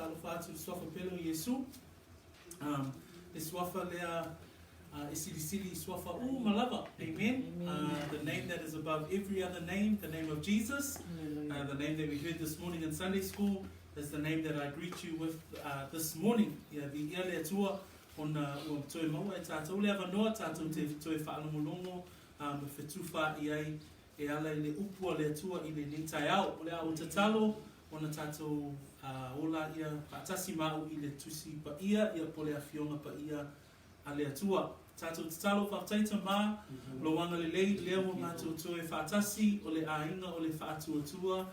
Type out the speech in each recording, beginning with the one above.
talo fatu swafa pelo Yesu. Le swafa lea isilisili swafa malava. Amen. The name that is above every other name, the name of Jesus. The name that we heard this morning in Sunday school is the name that I greet you with this morning. The ia tua on toe maua e tātou le avanoa tātou te toe whaalongolongo me whetuwha i ai e ala i le upua le atua i le nitai au. O le au te talo o na tātou ola ia patasi mau i le tusi pa ia pole a fionga pa ia a le atua. Tātou te talo whaftaita mā, lo wanga le lei leo o mātou toe whatasi o le ainga o le whaatuatua.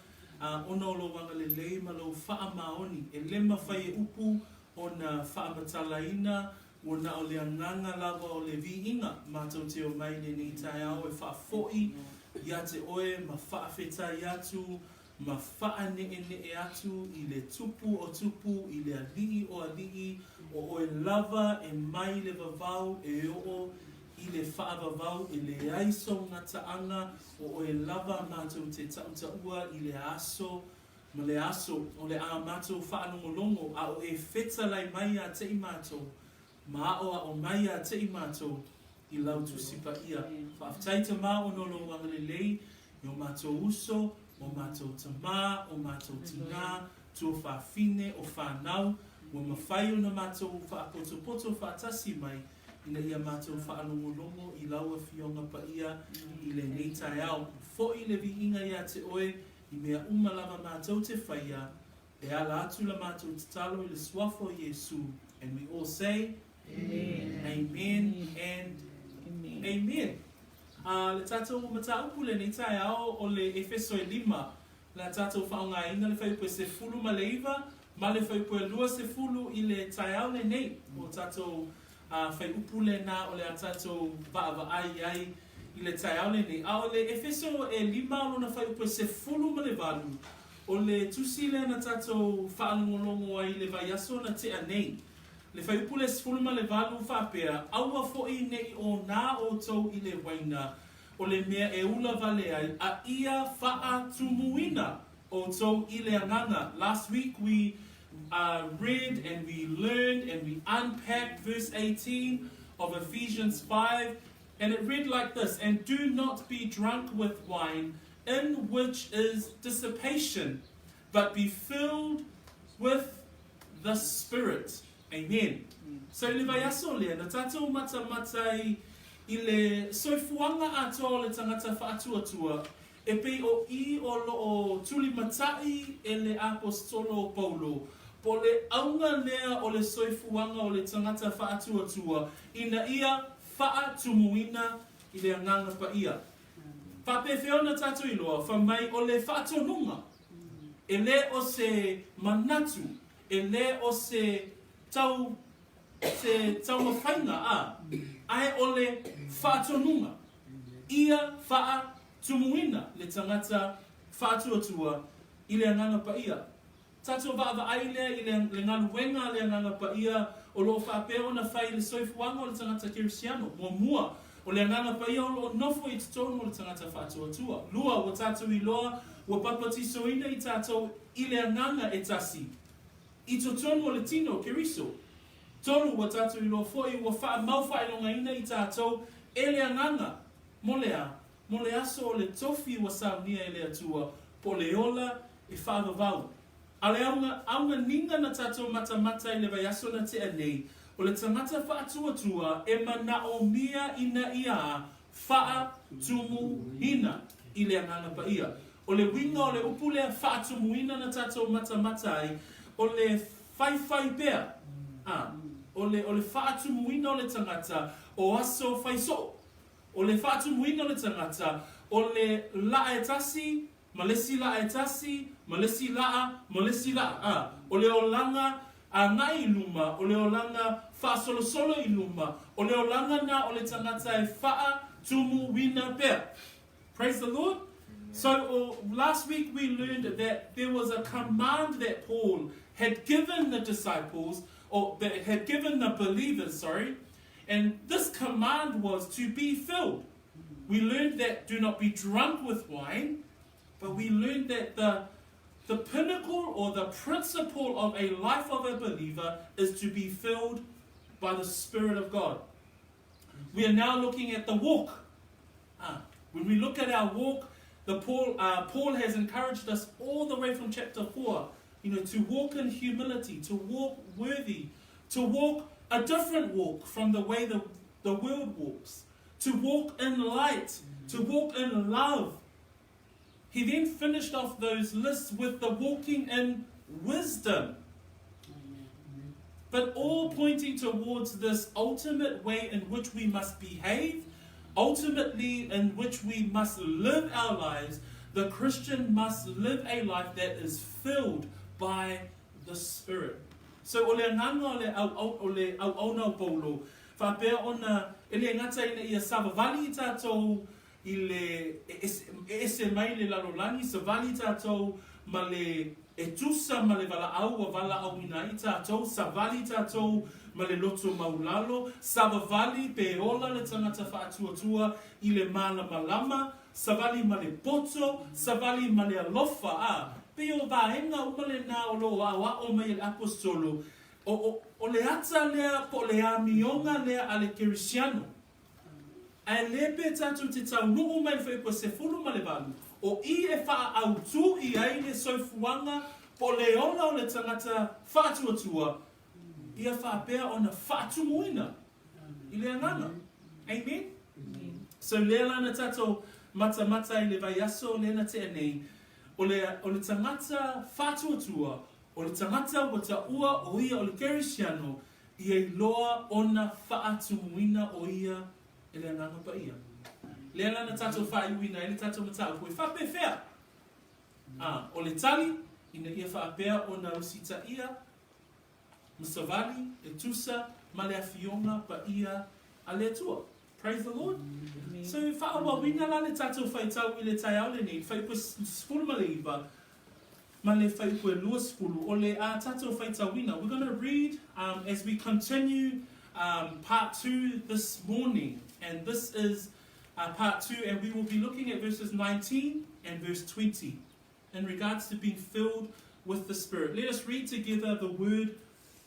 Ono lo wanga le lei ma lo wha maoni e lema whai e upu o na whaamatalaina o na o le anganga lava o le viinga mātou te o mai le ni tai au e whaafoi ia te oe ma whaafetai atu ma whaane e atu i le tupu o tupu i le alii o alii o oe lava e mai le vavau e o i le whaavavau i le aiso ngataanga o oe lava mātou te tautaua i le aso ma le aso o le a mātou whaanongolongo a o e wheta lai mai a te i mātou ma o mai a te i mātou i lau tusipa ia. Whaaftaita mā o nolo wangale lei i o mātou uso, o mātou tamā, o mātou tina, tua whaafine o whanau, o mawhai o na mātou whaapoto whaatasi mai ina ia mātou whaanongolongo i lau a fionga pa ia i le neitai au. Fo i le vi inga ia te oe i mea umalama mātou te whaia, e ala atu la mātou te talo i le swafo Yesu. And we all say, Amen, Amen, and Amen. Amen. Le tātou mataupu le neitai au o le Efeso e 5, le tātou whaonga inga le whaipu e se fulu ma le iwa, ma le whaipu e lua se fulu i le tai au le nei, o tātou whaiupu le nā o le a tātou vaava ai i le tai au le nei. A o le Efeso e 5 o na whaiupu e se fulu ma le valu, o le tusi le na tātou whaanongolongo ai le vaiaso na te anei. Le whaiupule sfuluma le valu whapea, aua fo'i nei o nā o tau i le waina, o le mea e ula vale ai, a ia faatumuina o tau i le anganga. Last week we read and we learned and we unpacked verse 18 of Ephesians 5, and it read like this: "And do not be drunk with wine, in which is dissipation, but be filled with the Spirit." Amen. So le vai aso lea, na tātou mata i le soifuanga atoa le tangata whaatuatua, e pei o I o lo tuli matai e le apostolo Paulo, po le aunga lea o le soifuanga o le tangata whaatuatua, ina ia faatumuina i le anganga pa ia. Pape whiona tātou iloa, wha mai o le whaatonunga, e le o se manatu, e le o se tau mawhainga ai ole whaatonunga. Ia whaatumuina le tangata whaatuatua i le anganga pa ia. Tātou vaava aile i le ngaluenga le anganga pa ia o lo whaapeo na whai le soifuanga o le tangata Kirisiano. Mua o le anganga pa ia o lo nofo i titono o le tangata whaatuatua. Lua o tātou i loa o papatisoina i tātou i le anganga e tasi. I to tonu o le tino keriso. Tonu wa tātou i loa foi wa wha mau whaelonga ina i tātou e le anganga. Mole aso o le tofi wa saunia e le atua po le ola e whaavavau. A le aunga ninga na tātou mata i le vai aso na te anei o le tangata whaatuatua e mana o mia ina ia whaatumuina i le anganga pa ia. O le winga o le upule whaatumuina na tātou mata ai o le whai pea, o le whaatumuina o le tangata o aso whaiso, o le whaatumuina o le tangata o le laetasi, malesi laetasi, malesi laa, o le olanga a ngai luma, o le olanga whaasolosolo i luma, o le olanga na o le tangata e whaatumuina pea. Praise the Lord. So last week we learned that there was a command that Paul had given the disciples, or that had given the believers, and this command was to be filled. We learned that do not be drunk with wine, but we learned that The pinnacle or the principle of a life of a believer is to be filled by the Spirit of God. We are now looking at the walk. When we look at our walk, Paul has encouraged us all the way from chapter 4, to walk in humility, to walk worthy, to walk a different walk from the way the world walks, to walk in light, to walk in love. He then finished off those lists with the walking in wisdom. But all pointing towards this ultimate way in which we must behave, ultimately in which we must live our lives. The Christian must live a life that is filled by the Spirit. So ole nganga ole au na Paulo fa pe ona ele ngata ina ia savali tatou ile ese mai le lalolani savali tatou male etusa male vala au ina tatou savali tatou male loto maulalo savali pe ola le tangata faatuatua ile mala malama savali male poto savali male alofa Pio vaenga umale na olo wa o me apostolo o le ata lea po le amionga lea ale Cristiano a le petato te tau no mai fe ko se fulu male valu o I e fa autu I ai le soifuanga po le ona o le tangata faatuatua ia fa pea ona faatumuina I le anganga. Amen. So le lana tato mata I le vaiaso le na te nei o le tangata faatuatua, o le tangata wata ua o ia o le Cristiano, ia loa ona faatumuina o ia e le anganga pa ia. Le lana tato whaiuina, e le tato matau koe whape whea. O le tali, ina ia whaapea o na usita ia, masavali, e tusa, ma le awhionga pa ia a le atua. Praise the Lord. So, whaawa wina la le tato whaitau I le tai au le nei, whaipo spulu ma le iwa, ma le whaipo e lua spulu, o le a tato whaitau wina. We're going to read as we continue part 2 this morning. And this is part 2, and we will be looking at verses 19 and verse 20 in regards to being filled with the Spirit. Let us read together the word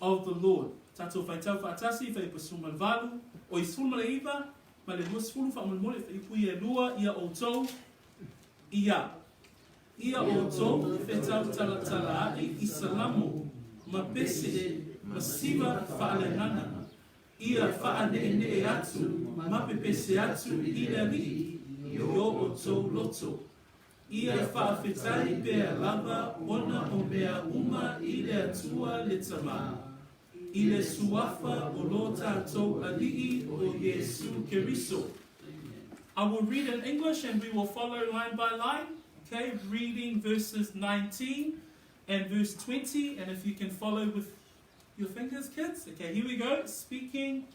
of the Lord. Tato whaitau whaatasi, whaipo suman valu, o I spulu ma le iwa, ma le lua sfulu whaamamole whaipui e lua ia outou ia outou whetau talatala I salamo ma pese ma siva whaalengana ia whaanene atu ma pepese atu I le ri o outou loto ia whaafetai pea lava ona o mea uma I le atua le tama I le suafa o lo tātou ali'i o Yesu Keriso. I will read in English and we will follow line by line. Okay, reading verses 19 and verse 20. And if you can follow with your fingers, kids. Okay, here we go. Speaking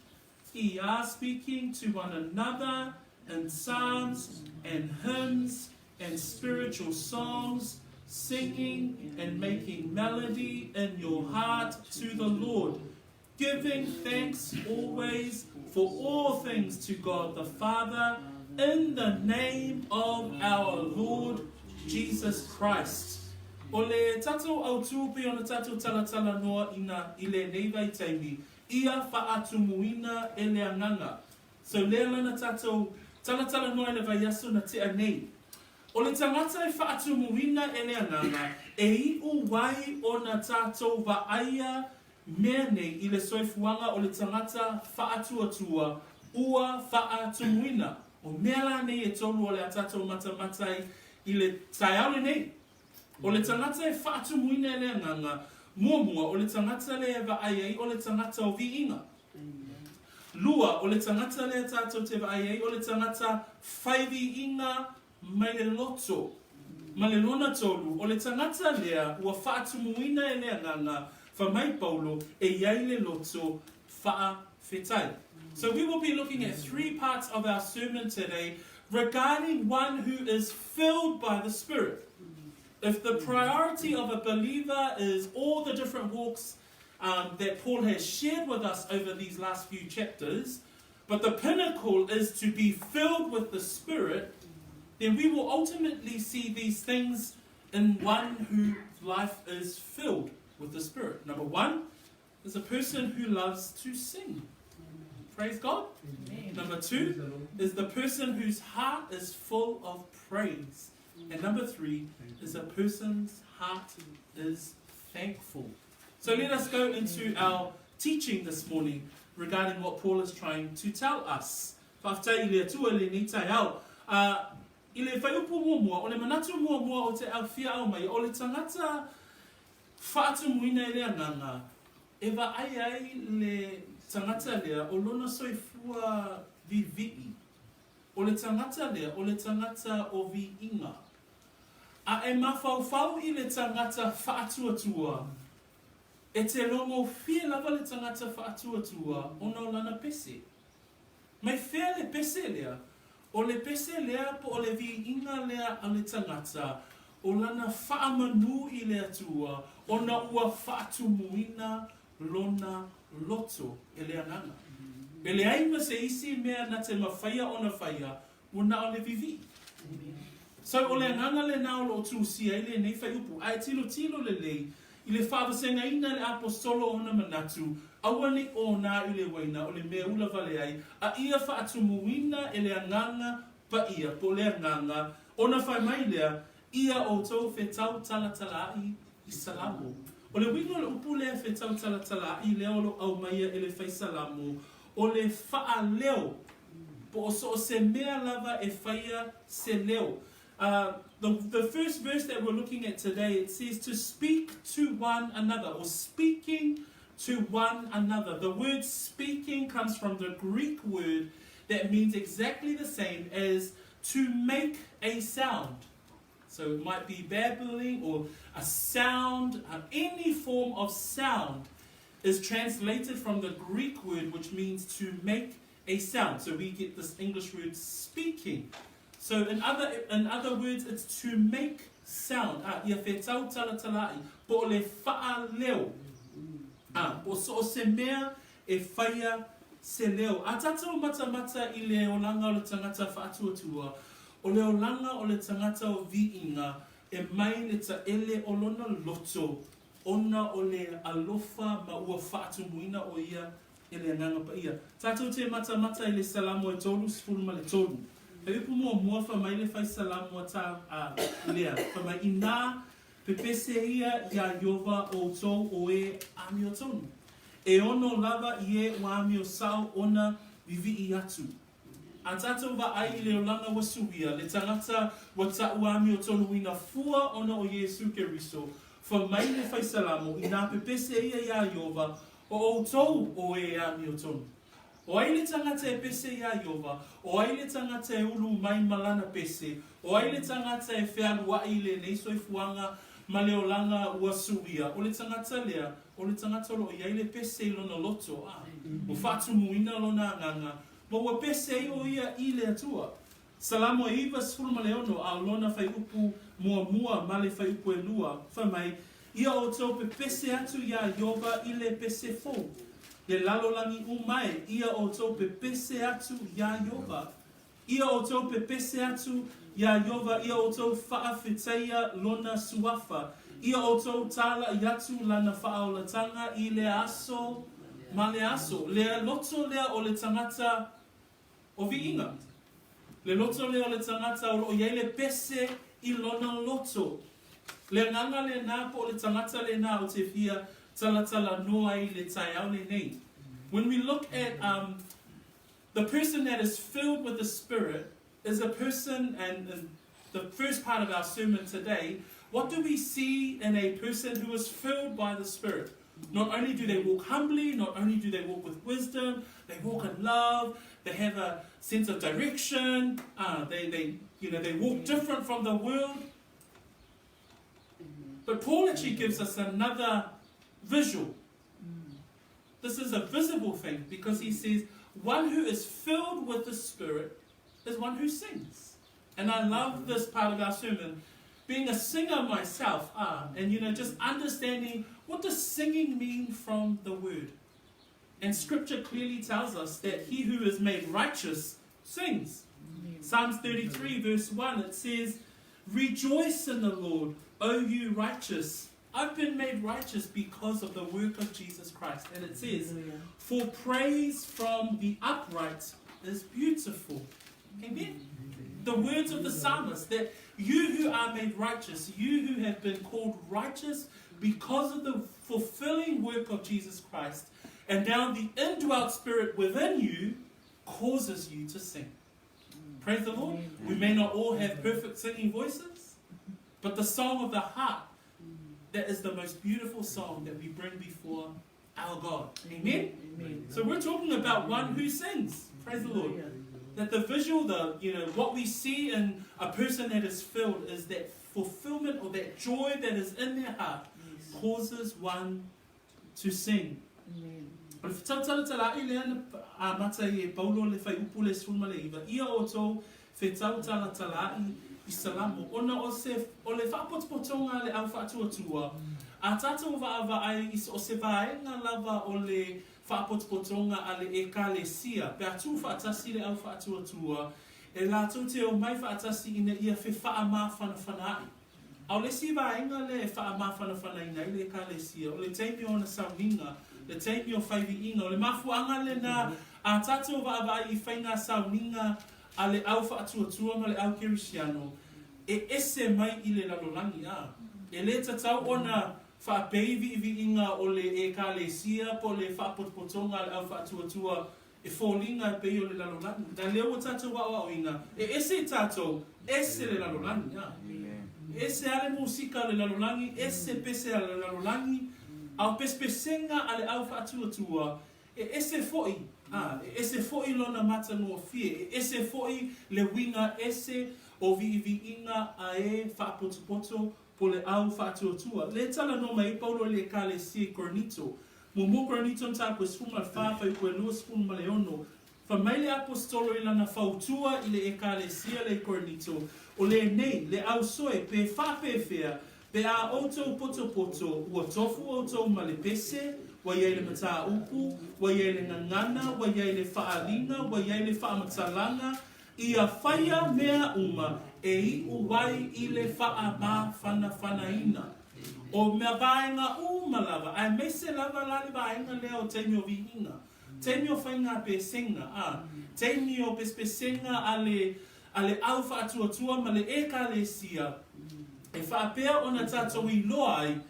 to one another in psalms and hymns and spiritual songs, singing and making melody in your heart to the Lord, giving thanks always for all things to God the Father in the name of our Lord Jesus Christ. O le tatou autupi o na tatou talatala noa ina I le neiva I taimi, ia faatumuina e le anganga. So le lana tatou talatala noa I le vaiaso na te anei. O le tangata I faatumuina e le anganga, e I wai o na tatou vaaia mea nei I le soifuanga o le tangata faatuatua, ua faatumuina. O mea la nei e tolu o le atatou matamatai I le taiaule nei. O le tangata e faatumuina e le anganga, muamua o le tangata le e vaaiai o le tangata o viinga. Lua o le tangata le tatou te vaaiai o le tangata whaiviinga mai le loto. Ma le lona tolu o le tangata lea ua faatumuina e le anganga, mai Paulo e iai le loto faafetai. So we will be looking at 3 parts of our sermon today regarding one who is filled by the Spirit. If the priority of a believer is all the different walks that Paul has shared with us over these last few chapters, but the pinnacle is to be filled with the Spirit, then we will ultimately see these things in one whose life is filled with the Spirit. Number one is a person who loves to sing. Praise God. Amen. Number two is the person whose heart is full of praise. And number three is a person's heart is thankful. So let us go into our teaching this morning regarding what Paul is trying to tell us. Ile fai upu mua, ole manatu mua o te au fia au mai, ole tangata faatumuina ele anganga. Eva ai le tangata lea, o lona soifua vivi'i. Ole tangata lea, ole tangata o vi inga. A e mawhauwhau i le tangata faatuatua. E te longo fia lava le tangata faatuatua, ona o lana pese. Mai fea le pese lea, o le pese lea po o le vi inga lea a le tangata, o lana whaamanu i le atua, o na ua faatumuina lona loto e le ananga. E le aima se isi mea na te mawhaia o na whaia, o na o le vivi. So o le ananga le nao lo tu sia i le nei whai upu, ai tilo le lei, i le whawasenga ina le apostolo o na manatu, awane o na i le waina o le mea ula vale ai, a ia faatumuina e le anganga pa ia po le anganga, o na whai mai lea, ia o tau whetau talatalai i salamu. O le wingo le upu lea whetau talatalai leo lo au maia e le whai salamu, o le wha leo, po o so o se mea lava e whaia se leo. The first verse that we're looking at today, it says to speak to one another, or speaking to one another. The word speaking comes from the Greek word that means exactly the same as to make a sound. So it might be babbling or a sound, any form of sound is translated from the Greek word which means to make a sound. So we get this English word speaking. So in other words, it's to make sound. Ia whetau talatalai, po le wha leo. Po so se mea e whaia se leo. A tātou mata i le olanga o le tangata whaatuatua, o le olanga o le tangata o viinga, e mai le ta ele o lona loto, ona o le alofa ma ua whaatumuina o ia e le anganga pa ia. Tātou te mata i le salamu e tolu, sifuruma le tolu. E upu mua wha mai le whai salamu a tā lea. Wha mai ina pepese ia ia Iova o tau o e ami o tonu. E ono lava i e wa ami o sao ona vivi I atu. A tātou wa ai le olanga wa suia, le tangata wa tau ami o tonu ina fua ona o Yesu Keriso. Wha mai le whai salamu ina pepese ia Iova o tau o e ami o tonu. O ai le tangata e pese ia Iova, o ai le tangata e ulu mai malana pese, o ai le tangata e whealua I le nei soifuanga ma le olanga ua suia, o le tangata lea, o le tangata lo i ai le pese I lona loto, o faatumuina lona anganga, ma ua pese I o ia I le atua. Salamo e iwa sfuruma le ono a lona whai upu mua ma le whai upu e lua, whamai, ia o tau pe pese atu ia Iova I le pese fo. Le lalolangi umai, ia o tau pe pese atu ia Iova. Ia o tau pe pese atu ia Iova, ia o tau whaawhetaia lona suafa. Ia o tau tala iatu lana whaolatanga I le aso, ma le aso. Le loto lea o le tangata o viinga. Le loto lea o le tangata o iei le pese I lona loto. Le nganga le nā po o le tangata le nā o te fia talatala noa I le tai au le nei. When we look at the person that is filled with the Spirit is a person, and the first part of our sermon today, what do we see in a person who is filled by the Spirit? Not only do they walk humbly, not only do they walk with wisdom, they walk in love, they have a sense of direction, they walk different from the world. But Paul actually gives us another visual. This is a visible thing because he says one who is filled with the Spirit is one who sings. And I love this part of our sermon. Being a singer myself, and just understanding what does singing mean from the word. And scripture clearly tells us that he who is made righteous sings. Psalms 33 verse 1, it says, "Rejoice in the Lord, O you righteous, I've been made righteous because of the work of Jesus Christ. And it says, for praise from the upright is beautiful. Amen. The words of the psalmist, that you who are made righteous, you who have been called righteous because of the fulfilling work of Jesus Christ, and now the indwelt spirit within you causes you to sing. Praise the Lord. We may not all have perfect singing voices, but the song of the heart, that is the most beautiful song that we bring before our God. Amen? Amen. So we're talking about one who sings. Praise the Lord. That the visual, what we see in a person that is filled is that fulfillment or that joy that is in their heart causes one to sing. Amen. Isalamo ona o le whapotpotonga le au whaatuatua a tātou vaava ai o se vaenga lava o le whapotpotonga a le ekalesia pe atu whaatasi le au whaatuatua e lātou te o mai whaatasi ina ia whi whaama whanawhanai au le si vaenga le whaama whanawhanai nei le ekalesia o le teimi o na sauninga le teimi o whaiviinga o le mafuanga le na a tātou vaava ai I whainga sauninga a le au whaatuatua ma le au kerisiano e ese mai I le lalolangi a. E le tatau ona whaapeivi I inga o le e kālesia po le whaapotpotonga le au whaatuatua e fōlinga e pei o le lalolangi. Na leo o tātou wa o inga. E ese tātou, ese le lalolangi a. Ese ale musika le lalolangi, ese pese ale lalolangi, au pespesenga ale au whaatuatua, e ese foi. Ese foi lona mata no fie, ese foi le winga ese o vi inga a e whaapotopoto po le au whaatuatua. Le tala no mai paulo le kale si cornito. Mo cornito nta ko sfuma fafa I ko lo sfuma le ono. Fa mai le apostolo I lana fautua I le kale si le cornito. O le nei le au soe pe fa pe fea pe a auto poto ua tofu auto ma le pese. Wa yai le mata upu, wa yai le ngangana, wa yai le whaalina, wa yai le whaamatalanga, ia whaia mea uma, e I uwai I le whaama whanawhanaina. O mea vaenga umalawa, ai mese lava lali vaenga leo teimi o vihinga, teimi o whainga pe senga, teimi o pespesenga ale au whaatuatua ma le eka le sia, e whaapea ona tātou I loai,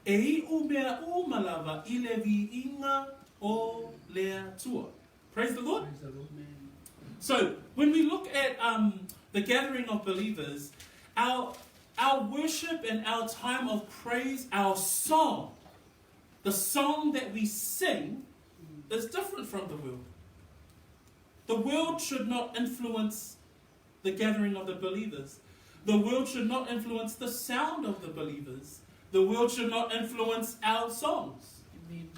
e I umea umalawa I le viinga o lea tua. Praise the Lord. Praise the Lord. So, when we look at the gathering of believers, our worship and our time of praise, our song, the song that we sing is different from the world. The world should not influence the gathering of the believers. The world should not influence the sound of the believers. The world should not influence our songs. Amen.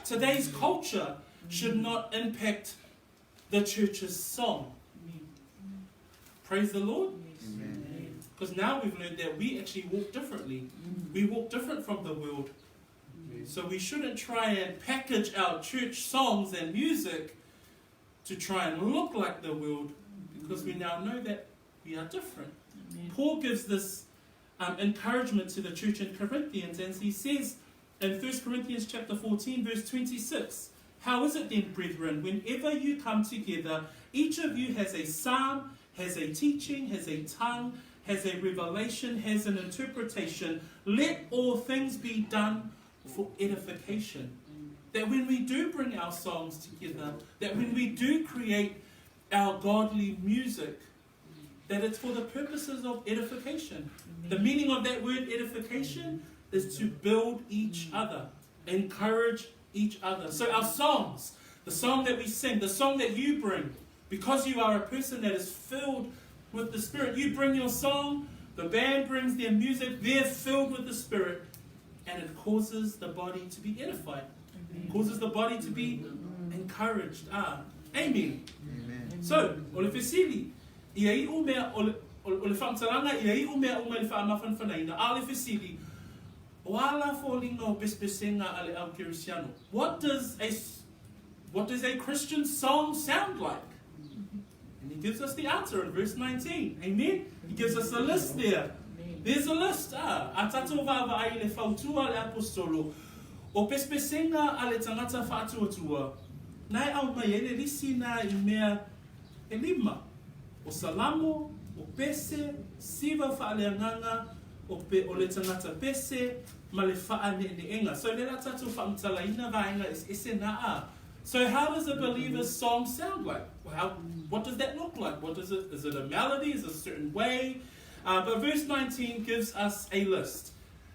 Today's culture should not impact the church's song. Amen. Praise the Lord. Because now we've learned that we actually walk differently. We walk different from the world. So we shouldn't try and package our church songs and music to try and look like the world, because we now know that we are different. Paul gives this encouragement to the church in Corinthians, and he says in 1 Corinthians chapter 14 verse 26, how is it then, brethren, whenever you come together, each of you has a psalm, has a teaching, has a tongue, has a revelation, has an interpretation, let all things be done for edification. That when we do bring our songs together, that when we do create our godly music, that it's for the purposes of edification. The meaning of that word edification is to build each other, encourage each other. So our songs, the song that we sing, the song that you bring, because you are a person that is filled with the Spirit, you bring your song, the band brings their music, they're filled with the Spirit, and it causes the body to be edified. It causes the body to be encouraged. Amen. So, ole fesili, ia I umea ole whamtalanga, ia I umea le whaamawhanwhanaina, ale fesili, o ala fōlinga o pespesenga ale au kerisiano. What does a Christian song sound like? And he gives us the answer in verse 19. Amen? He gives us a list there. There's a list. A tatou vava ai le fautua le apostolo. O pespesenga a le tangata faatuatua. Nai au mai ele lisi na I mea e lima. O salamo, o pese, siva faaleanganga, o le tangata pese, ma le faane'enga. So le la tatou faamatalaina vaenga is ese na a. So how does a believer's song sound like? What does that look like? What is it? Is it a melody? Is it a certain way? But verse 19 gives us a list.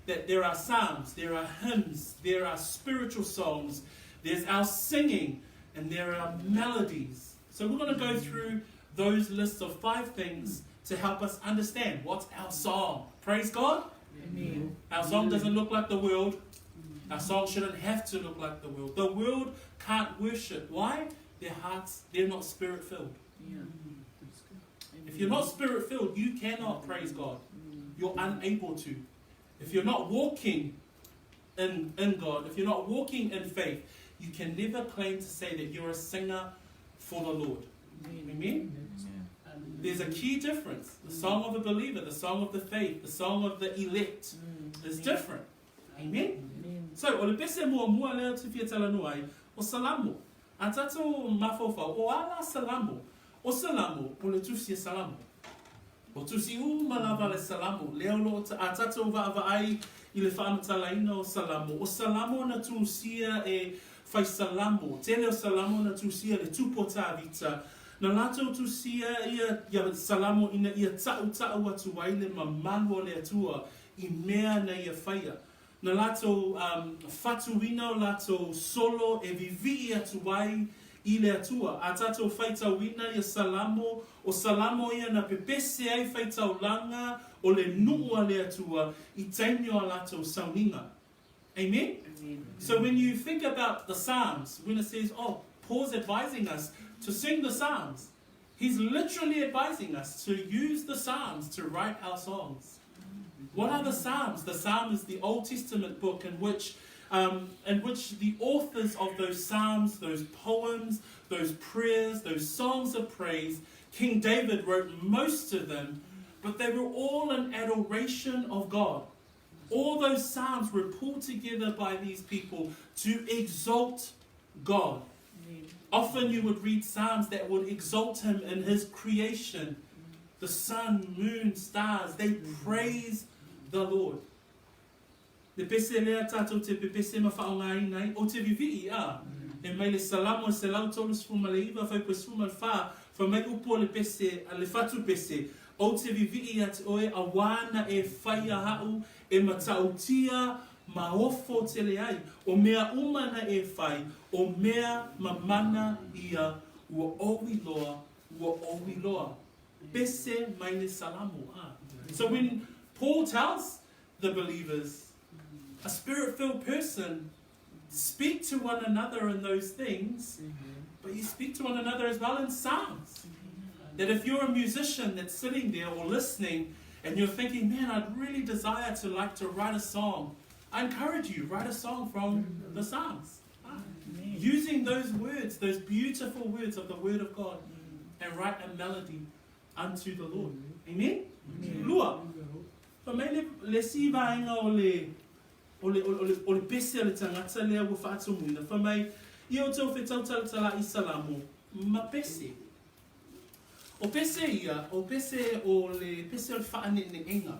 That there are psalms, there are hymns, there are spiritual songs, there's our singing, and there are melodies. So we're going to go through those lists of 5 things to help us understand what's our song. Praise God. Amen. Our song doesn't look like the world. Our song shouldn't have to look like the world. The world can't worship. Why? Their hearts, they're not spirit-filled. Yeah. If you're not spirit-filled, you cannot praise God. You're unable to. If you're not walking in God, if you're not walking in faith, you can never claim to say that you're a singer for the Lord. Amen? There's a key difference. The song of a believer, the song of the faith, the song of the elect is different. Amen? So, o le pese mua leo te fia tala nuai, o salamo. A tatou mafofa, o ala salamo. O salamo, o le tusi salamo. O tusi malava le salamo. Leo lo a tatou va ai I le whaamatalaina o salamo. O salamo na tusia e fai salamo. Tele o salamo na tusia le tupota vita. Na lato tusia ia salamo ina ia tau atu waile mamalo le atua I mea na ia whaia. Na lato faatuina o lato solo e vivi atu wai I le atua. A tato whaitau wina ia salamo. O salamo ia na pepese ai whaitau langa o le nua le atua I taimio a lato sauninga. Amen? Amen? So when you think about the Psalms, when it says, oh, Paul's advising us to sing the Psalms, he's literally advising us to use the Psalms to write our songs. What are the Psalms? The Psalm is the Old Testament book in which the authors of those Psalms, those poems, those prayers, those songs of praise, King David wrote most of them, but they were all an adoration of God. All those Psalms were pulled together by these people to exalt God. Often you would read Psalms that would exalt him in his creation. The sun, moon, stars, they praise the Lord. Le pese lea tatou te pepese mawhaongai nei, o te vivi a. E mai le salamo se lau tolu sfuma le iwa, fai pe sfuma le wha, fa mai upo le pese, le fatu pese. O te vivi at oe a wana e whaia hau, e matautia ma ofo te le ai. O mea umana e whai, o mea mamana ia, ua owi loa. Pese mai le salamo a. So when Paul tells the believers, a spirit-filled person, speak to one another in those things, but you speak to one another as well in psalms. That if you're a musician that's sitting there or listening, and you're thinking, man, I'd really desire to write a song, I encourage you, write a song from the Psalms. Using those words, those beautiful words of the Word of God, and write a melody unto the Lord. Amen? Lua. Pa mai le si vaenga o le pese le tangata lea ua faatumuina. Fa mai I o tau whetau talatala I salamo. Ma pese. O pese ia, o pese o le pese o le whaanenenga.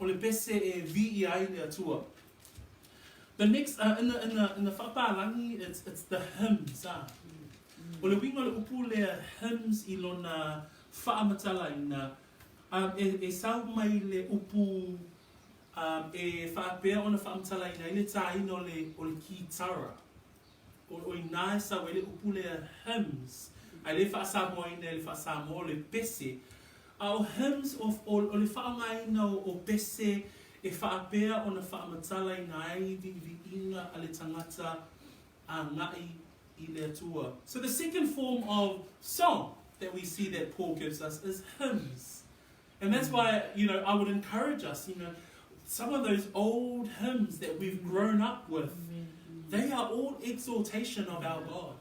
O le pese e vi I ai le atua. The next, in the whapalangi, it's the hymns. O le winga le upu le hymns I lona whaamatalaina. E sau mai le upu e whaapea o na whaamatalaina. I le tāina o le kitara. O I nāi sau e le upu le hymns. Ai le whaasamoina le whaasamo le pese. O hymns o le whaangaina o pese e whaapea o na whaamatalaina ai viinga a le tangata a ngai I le atua. So the second form of song that we see that Paul gives us is hymns. And that's why, I would encourage us, some of those old hymns that we've grown up with, they are all exaltation of our God.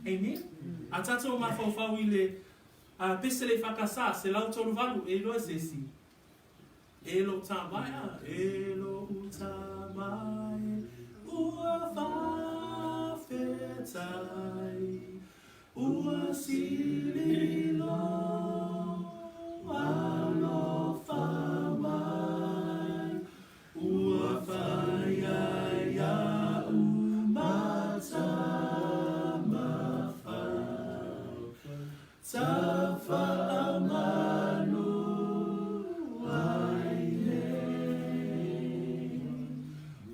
Amen? A tatou mawhauwhau I le pese le whakasa, se lau tolu walu e loa se si. Elo tamai, elo tamai, ua whawhetai, ua sililo, alo whamai, ua whaiaia umata mawhau, ta whaamanu aile.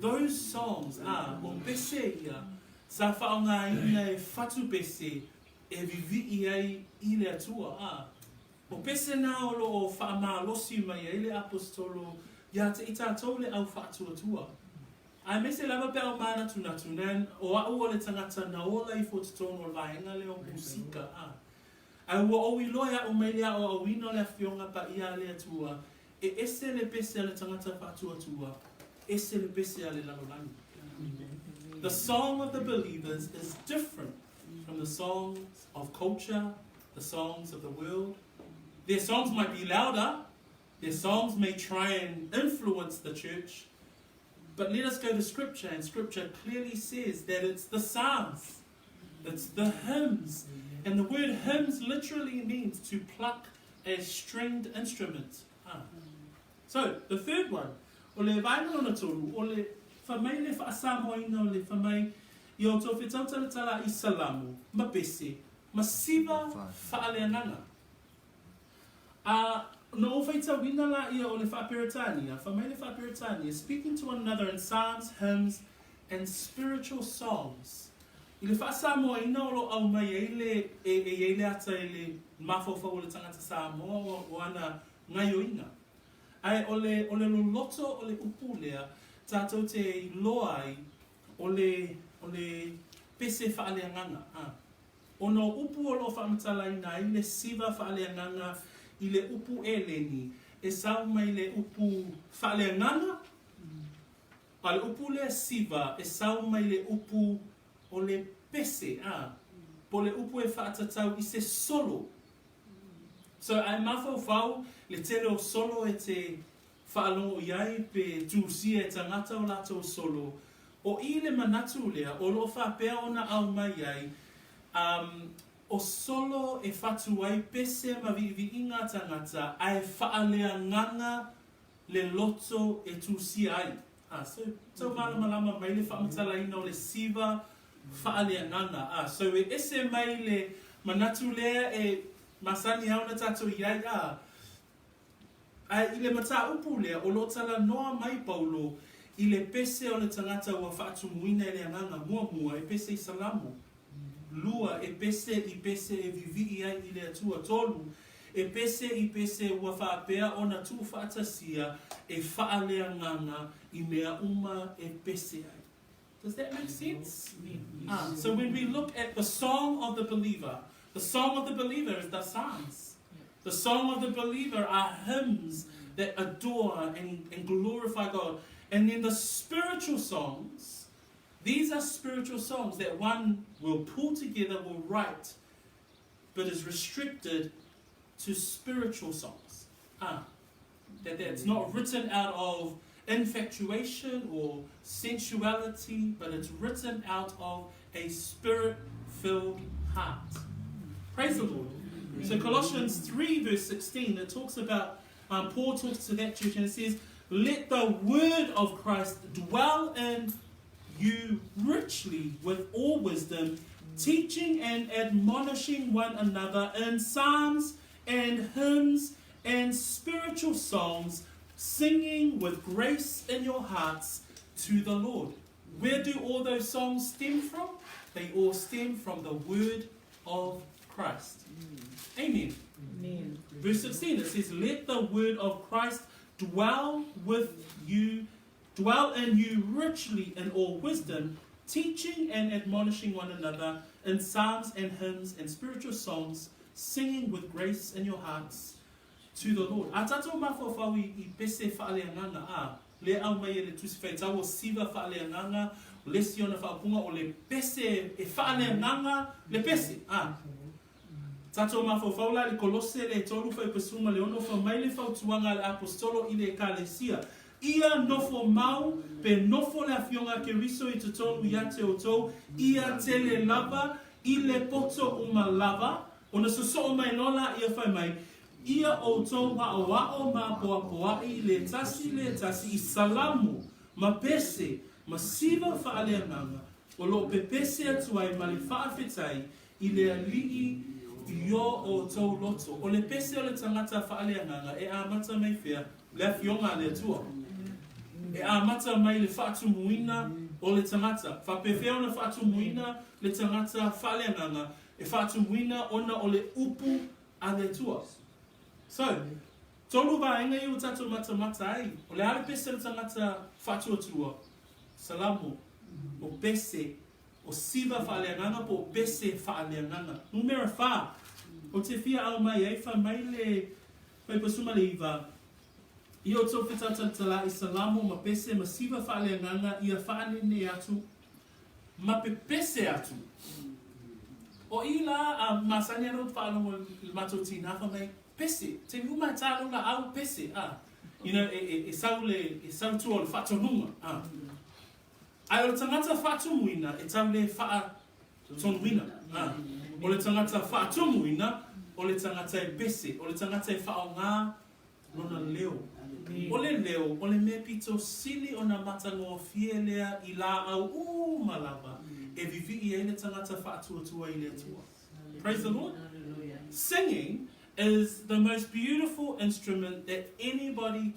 Those songs are o bese ia, sa whaonga ina e whatu bese, e vivi ai I le atua a. O pese nā olo o whaamalosi mai e le apostolo, ia te ita tau le au whaatua tua. Ai me se lava pe o mana tunatunan, o au o le tangata na ola I fotitono vaenga le o musika a. Ai ua o iloia o melia o awino le fionga pa ia le atua, e ese le pese le tangata whaatua tua, ese le pese le lalolani. The song of the believers is different from the songs of culture, the songs of the world. Their songs might be louder, their songs may try and influence the church, but let us go to Scripture, and Scripture clearly says that it's the psalms, it's the hymns, and the word hymns literally means to pluck a stringed instrument. So, the third one, o le vaenga ona tolu, o le whamai le whaasamoina o le whamai I o tō whetautalata I salamu, ma bese, ma siva whaaleananga. No whaita wina la ia o le whaaperetania, whamai le whaaperetania, speaking to one another in psalms, hymns, and spiritual songs. I le whaasamoa ina o lo au mai e le ata e le mawhawha o le tangata Samoa o ana ngai o ina. Ai o le loloto o le upu lea, tātou te loai o le pese whaaleanganga. Ono upu o lo whaamatalaina I le siva whaaleanganga I le upu eleni. E sau mai le upu whaaleanganga. A le upu le siva e sau mai le upu o le pese. Po le upu e whaatatau I se solo. So ai mawhau le tele o solo e te whaalongo iai pe tūsia e tangata o lato solo. O I le manatu lea, o lo whapea ona au mai ai, o solo e whatu ai pese ma vi inga tangata, ai whaalea nganga le loto e tūsia ai. So, tau malama mai le whaamatala ina o le siva whaalea nganga. So, e ese mai le manatu lea e masani au na tato iai I le mata upu lea, o lo tala noa mai paulo, I le pese o le tangata ua faatumuina le anganga mua e pese I salamu. Lua e pese I pese e vivi ai I le atua tolu. E pese I pese ua faapea ona tu faatasia e faaleanganga I mea uma e pese ai. Does that make sense? So when we look at the song of the believer is the psalms. The song of the believer are hymns that adore and glorify God. And then the spiritual songs, these are spiritual songs that one will pull together, will write, but is restricted to spiritual songs. That's not written out of infatuation or sensuality, but it's written out of a spirit-filled heart. Praise the Lord. So Colossians 3 verse 16, it talks about, Paul talks to that church and it says, let the word of Christ dwell in you richly with all wisdom, teaching and admonishing one another in psalms and hymns and spiritual songs, singing with grace in your hearts to the Lord. Where do all those songs stem from? They all stem from the word of Christ. Amen. Amen. Verse 16, it says, let the word of Christ dwell in you richly in all wisdom, teaching and admonishing one another in psalms and hymns and spiritual songs, singing with grace in your hearts to the Lord. A tatou mawhawhau I pese whaaleanganga le au mai e le tusi whaitau o siva whaaleanganga, o le siona whaapunga o le pese e whaaleanganga le pese. Tato mafaufaula le kolose le tolu fai pesuma le ono fa mai le fautuanga le apostolo i le ekalesia. Ia nofo mau pe nofo le afionga ke riso i tutonu ia te otou. Ia tele lava i le poto uma lava. Ona soso o mai lola ia fai mai. Ia otou wao ma poa poa i le tasi i salamu. Ma pese, ma siva fa'aleananga. O lo pepese atuai ma le fa'afetai i le alii Io o tau loto. O le pese o le tangata whaaleanganga e a mata mai whea le afionga le tua. E a mata mai le faatumuina o le tangata. Whapewhea ona faatumuina le tangata whaaleanganga e faatumuina ona o le upu a le tua. So, tolu vaenga i o tatu mata ai. O le ale pese le tangata whaatuatua. Salamu. O pese o siva whaaleanganga po pese whaaleanganga. Numera wha. O te whia au mai ei wha mai le pai pasuma le iwa. I o tō whetautatala i salamo ma pese ma siva whaaleanganga ia whaanene atu. Ma pe pese atu. O i la masani anot whaalongo le mato tina wha mai pese. Te uma tālo la au pese. You know, e sau tua o le whatonunga. Ai o le tangata whaatumuina e tau le whaatonuina. O le tangata whaatumuina, o le tangata e pese, o le tangata e whaonga lona leo. O le leo, o le mea pito sili o na matango fie lea i la au malava. E vivi i e le tangata whaatuatua i le tua. Praise the Lord. Singing is the most beautiful instrument that anybody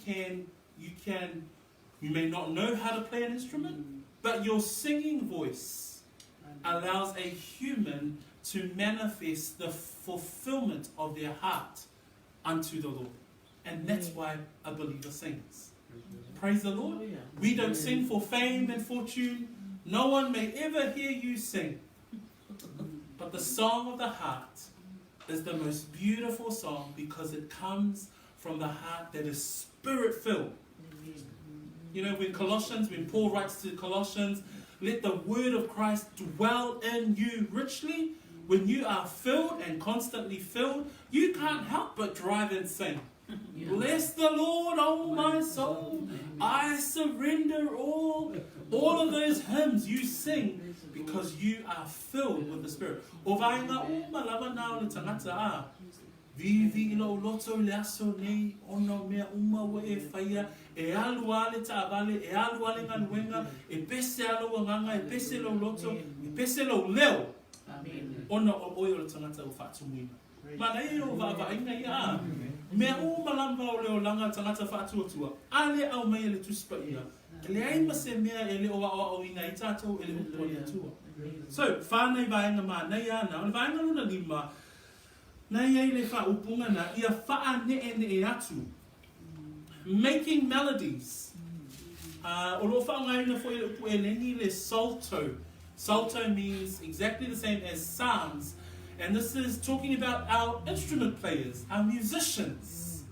you may not know how to play an instrument, but your singing voice allows a human to manifest the fulfillment of their heart unto the Lord. And that's why a believer sings. Praise the Lord. We don't sing for fame and fortune. No one may ever hear you sing. But the song of the heart is the most beautiful song because it comes from the heart that is spirit-filled. You know, when Paul writes to Colossians, let the word of Christ dwell in you richly. When you are filled and constantly filled, you can't help but drive and sing. Bless the Lord, oh my soul. I surrender all. All of those hymns you sing because you are filled with the Spirit. O vaenga o malava na o le tangata a. Vivi ilo loto le aso nei ono mea uma wa e whaia e alu ale ta avale e alu ale nganuenga e pese alu nganga e pese lo loto e pese lo leo ono o oio le tangata o whaatumuina. Mana e o vava inga ia mea uma lamba o leo langa tangata whaatuatua ale au mai le tuspa ia le aima se mea e le o inga i tātou e le upo le atua. So whānei vaenga mā nei ana o le vaenga luna lima Nei ei le whaupunga na ia wha ne atu. Making melodies. O lo whaongai na fo e upu e lengi le salto. Salto means exactly the same as psalms. And this is talking about our instrument players, our musicians.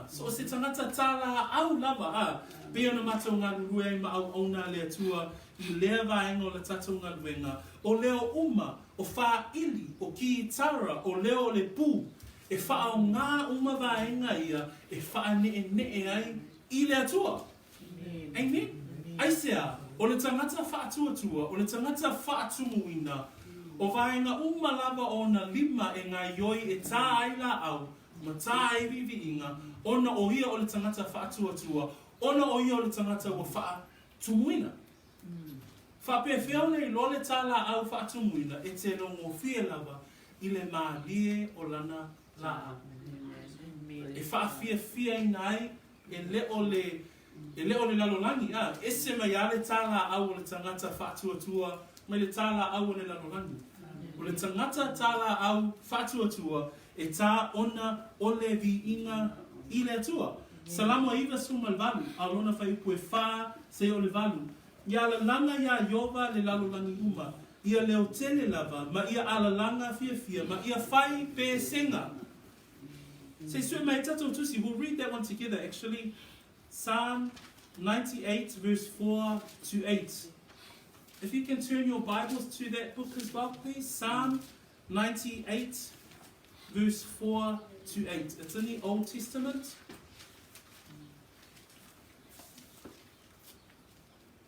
So se tangata tāla au lava. Pea na matonga rue ma au ona le atua I lea vaenga o le tatunga luenga. O leo uma, o wha ili, o ki tara, o leo le pū. E wha o ngā uma vaenga ia, e wha ne ai I le atua. Amen. Aisea, o le tangata whaatuatua, o le tangata whaatumuina, o vaenga uma lava o na lima e ngā ioi e tā aila au, ma tā aivivi inga, ona o ia o le tangata whaatuatua, ona o ia o le tangata o whaatumuina. Whapewhia nei lo le tala au whaatumuina e te rongo whie lava I le mālie o lana laa. E whaawhia inai e leo le lalolani. E se mai a le tala au o le tangata whaatuatua mai le tala au o le lalolani. O le tangata tala au whaatuatua e tā ona o le vi inga I le atua. Salamo iwa suma le valu. Alona whaipu e wha se o le valu. Ia la langa ia Iova le lalolani uma. Ia leo tele lava, ma ia ala langa fia, ma ia whai pe senga. Se sue mai tato tusi, we'll read that one together actually. Psalm 98 verse 4 to 8. If you can turn your Bibles to that book as well, please. Psalm 98 verse 4 to 8. It's in the Old Testament.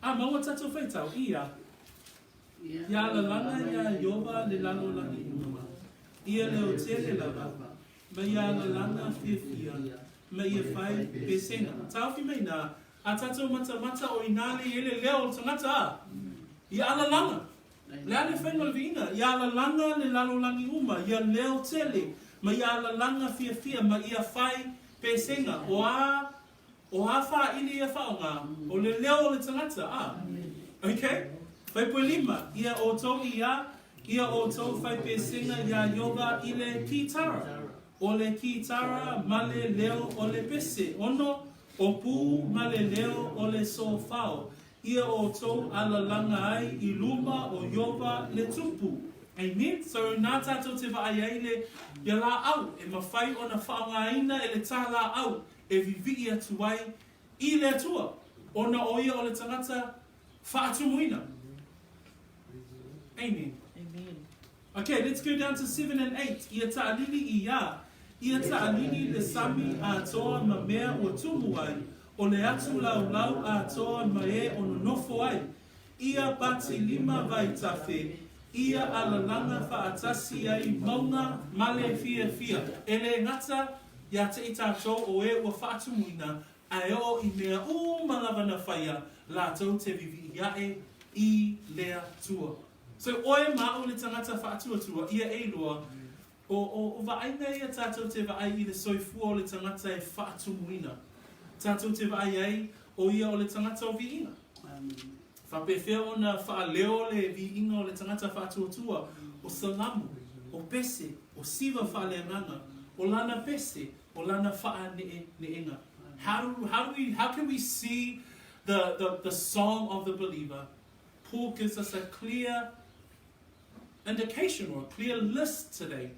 Maua tatou whaitau, ia. Ia la langa ia Yova le lalo langi inuma. Ia leo tele lava. Ma ia la langa whiawhia. Ma ia whai pesenga. Tauwhi mei nā, a tatou mata o inali ele leo o tangata. Ia la langa. Lea le whainga le viinga. Ia la langa le lalo langi uma. Ia leo tele. Ma ia la langa whiawhia. Ma ia whai pesenga. O hafa ili ia whaonga. O le leo o le tangata. Okay? Whai pui lima. Ia o tau ia o tau whai pesenga ia yoga i le kitara. O le kitara ma le leo o le pese. Ono o pū ma le leo o le sofao. Ia o tau ala langa ai i luma o Yova le tupu. Amen? So nā tātou te wa ai le ia la au. E mawhai o na whaongaina e le tā la au. E vivi atu ai i le atua. O na oia o le tangata faatumuina. Amen. Amen. Okay, let's go down to 7 and 8. Ia ta'alili I ia. Ia ta'alili le sami a toa ma mea o tumu ai. O le atu lau a toa ma e o nofo ai. Ia pati lima vai tafe. Ia alalanga whaatasi ai maunga male fia. Ele ngata ia te itato o e ua whaatumuina. Ai o I mea malawa na whaia. La tau te vivi iae I lea tua. So oe mao le tangata whaatuatua ia e loa o vaaina ia tātou te vaai I le soifua o le tangata e whaatumuina. Tātou te vaai ai o ia o le tangata o viinga. Whapewhea o na whaaleo le viinga o le tangata whaatuatua o salamu, o pese, o siva whaaleanganga, o lana pese, o lana wha neenga. How can we see the song of the believer? Paul gives us a clear indication or a clear list today.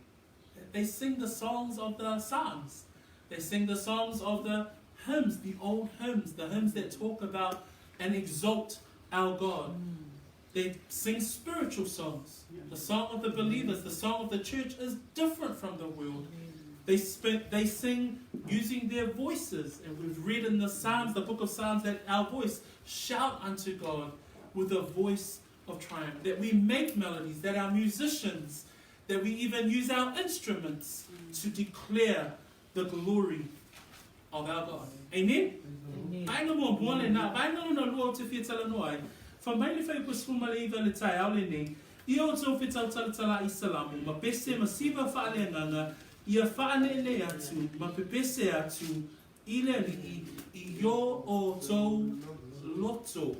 They sing the songs of the Psalms. They sing the songs of the hymns, the old hymns, the hymns that talk about and exalt our God. They sing spiritual songs. The song of the believers, the song of the church is different from the world. They sing using their voices. And we've read in the Psalms, the book of Psalms, that our voice shout unto God with a voice of triumph, that we make melodies, that our musicians, that we even use our instruments to declare the glory of our God. Amen? Aina mo buone na, aina no lua te whiatala noai, fa mai le whai puskuma le iwa le tai au le nei, ia o tau whitau talatala I salamu, ma pese ma siva whaaleanganga, ia whaane le atu, ma pepese atu, I le li I yo o tau loto.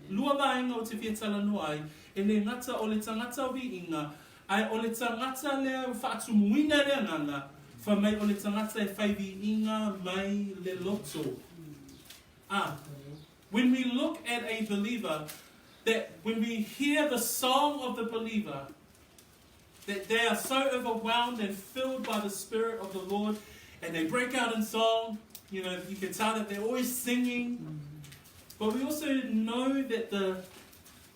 Lua vaenga o te whiatala noai, e le ngata o le tangata o viinga, ai o le tangata lea whaatumuina lea nganga, wha mai o le tangata e whai viinga mai le loto. When we look at a believer, that when we hear the song of the believer, that they are so overwhelmed and filled by the Spirit of the Lord, and they break out in song, you know, you can tell that they're always singing. But we also know that the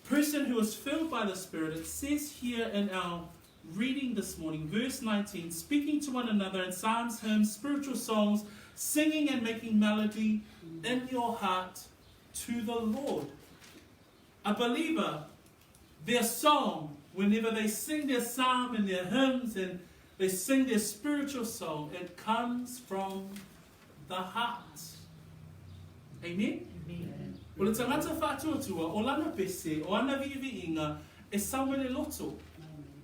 person who is filled by the Spirit, it says here in our reading this morning, verse 19, speaking to one another in psalms, hymns, spiritual songs, singing and making melody in your heart to the Lord. A believer, their song, whenever they sing their psalm and their hymns and they sing their spiritual song, it comes from the heart. Amen? Amen. O le tangata whaatuatua, o lana pese, o ana viiviinga, e sawe le loto.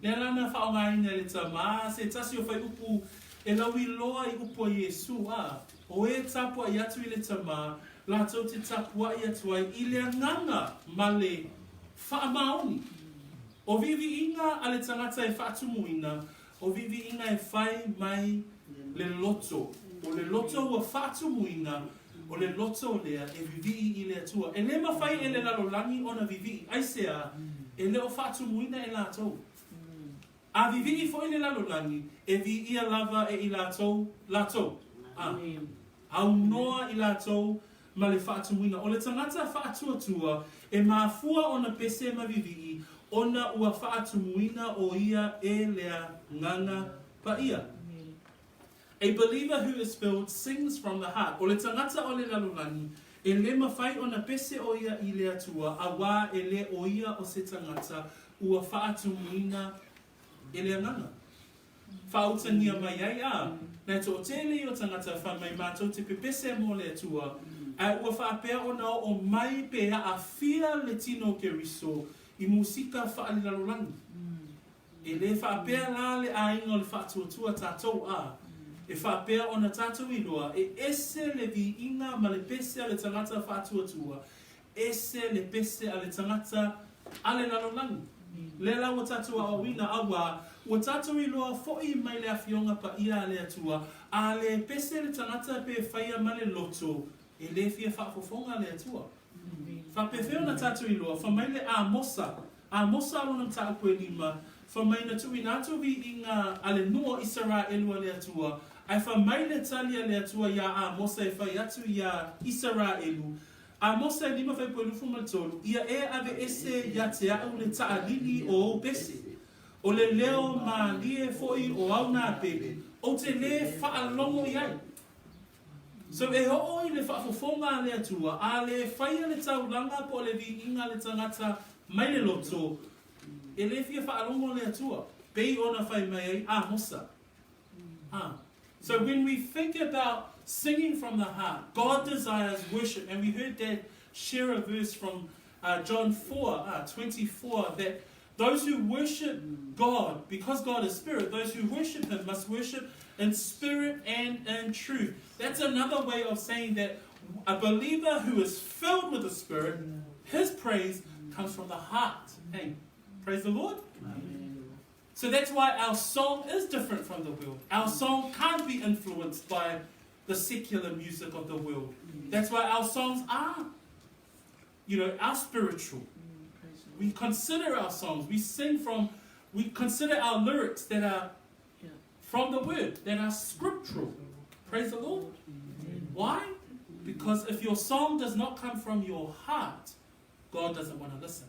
Le lana whaongaina le tama, se tasi o whai upu, e lawi loa I upu a Iesu a. O e tapua I atu I le tama, la tau te tapua I atu ai, I le nganga ma le whaamaoni. O viiviinga a le tangata e whaatumuina, o viiviinga e whai mai le loto. O le loto ua whaatumuina, o le loto lea e vivi I le atua. E le mawhai e le lalolangi o na vivi. Aisea, e le o whaatumuina e lātou. A vivi I fo I le lalolangi, e vi ia lava e I lātou. Au noa I lātou ma le whaatumuina. O le tangata whaatuatua, e mafua o na pese ma vivi, ona ua whaatumuina o ia e lea nganga pa ia. A believer who is filled sings from the heart. O le tangata o le lalolani, e le mawhai o na pese o ia I le atua, a wā e le o ia o se tangata, ua faatumuina e le anganga. Whautania mai ai a, nei tō tele o tangata whamai mātou te pepese mo le atua, a ua whaapea o nao o mai pea a whia le tino ke riso, I musika whaali lalolani. E le whaapea la le ainga o le whaatuatua tātou a, e whaapea o na tātou I loa, e ese le vi inga ma le pese a le tangata whaatuatua, ese le pese a le tangata a le lalolani. Le la o tātou a wina awa, o tātou I loa fo'i mai le awhionga pa ia le atua, a le pese le tangata pe whaia ma le loto, e le fia whaafofonga le atua. Whapewheo na tātou I loa, whamai le a mosa alona tāu koe lima, whamai na tui nātou vi inga ale nua Israelu le atua, ai whamai le talia le atua ia a mosa e whai atu ia Israelu, a mosa e lima whai koe lufu maltolu, ia e ave ese ia te au le taalili o pese, o le leo ma lie foi o au nā pepe, o te le whaalongo iai. So e ho'o I le whaafofonga le atua, a le whaia le taulanga po le vi inga le tangata mai le loto, e le fia whaalongo le atua, pei ona whai mai a mosa. So when we think about singing from the heart, God desires worship, and we heard Dad share a verse from John 4:24, that those who worship God, because God is spirit, those who worship Him must worship in spirit and in truth. That's another way of saying that a believer who is filled with the Spirit, his praise comes from the heart. Hey, praise the Lord. Amen. So that's why our song is different from the world. Our song can't be influenced by the secular music of the world. That's why our songs are, are spiritual. We consider our songs, we consider our lyrics that are from the word, that are scriptural. Praise the Lord. Why? Because if your song does not come from your heart, God doesn't want to listen.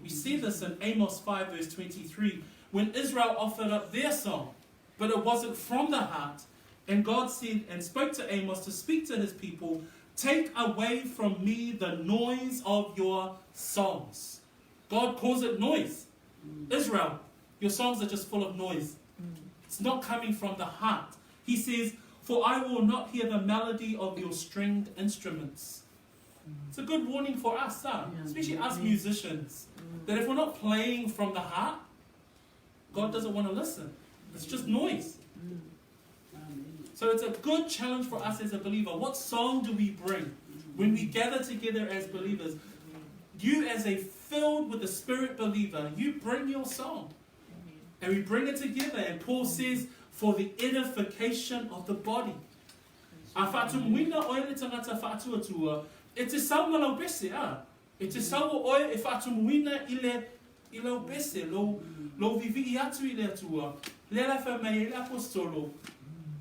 We see this in Amos 5 verse 23, when Israel offered up their song, but it wasn't from the heart. And God said and spoke to Amos to speak to his people, take away from me the noise of your songs. God calls it noise. Israel, your songs are just full of noise. It's not coming from the heart. He says, for I will not hear the melody of your stringed instruments. It's a good warning for us, especially us musicians, that if we're not playing from the heart, God doesn't want to listen. It's just noise. So it's a good challenge for us as a believer. What song do we bring when we gather together as believers? You as a filled with the Spirit believer, you bring your song. And we bring it together. And Paul says, for the edification of the body. A faatumuina oe le tangata faatuatua, e te sau malau pese, e te sau oe e faatumuina I lau pese, lo vivi atu I le atua, le la wha mai e le apostolo,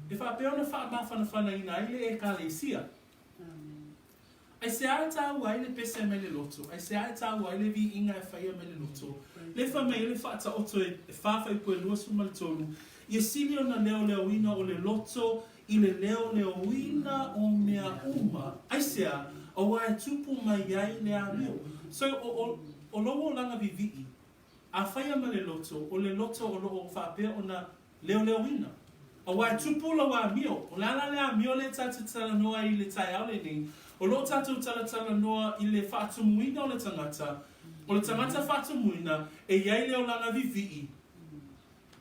e wha peona wha mawhanawhana ina I le e kalesia. Ai se ae tāu ai le pese me le loto, ai se ae tāu ai le vi inga e whaia me le loto, le wha mai le wha ta oto e whawhai pue lua sumaltolu, Ia silio na leo ina o le loto, I le leo ina o mea uma. Aisea, o wae tupu mai iai le a leo. So, o lowo langa vivi'i, a whaia ma le loto o loo whapea o na leo ina. O wae tupu la wa mio, o lala le a mio le tatu tala noa I le tai au le ni, o lo tatu tala noa I le faatumuina o le tangata faatumuina, e iai leo langa vivi'i.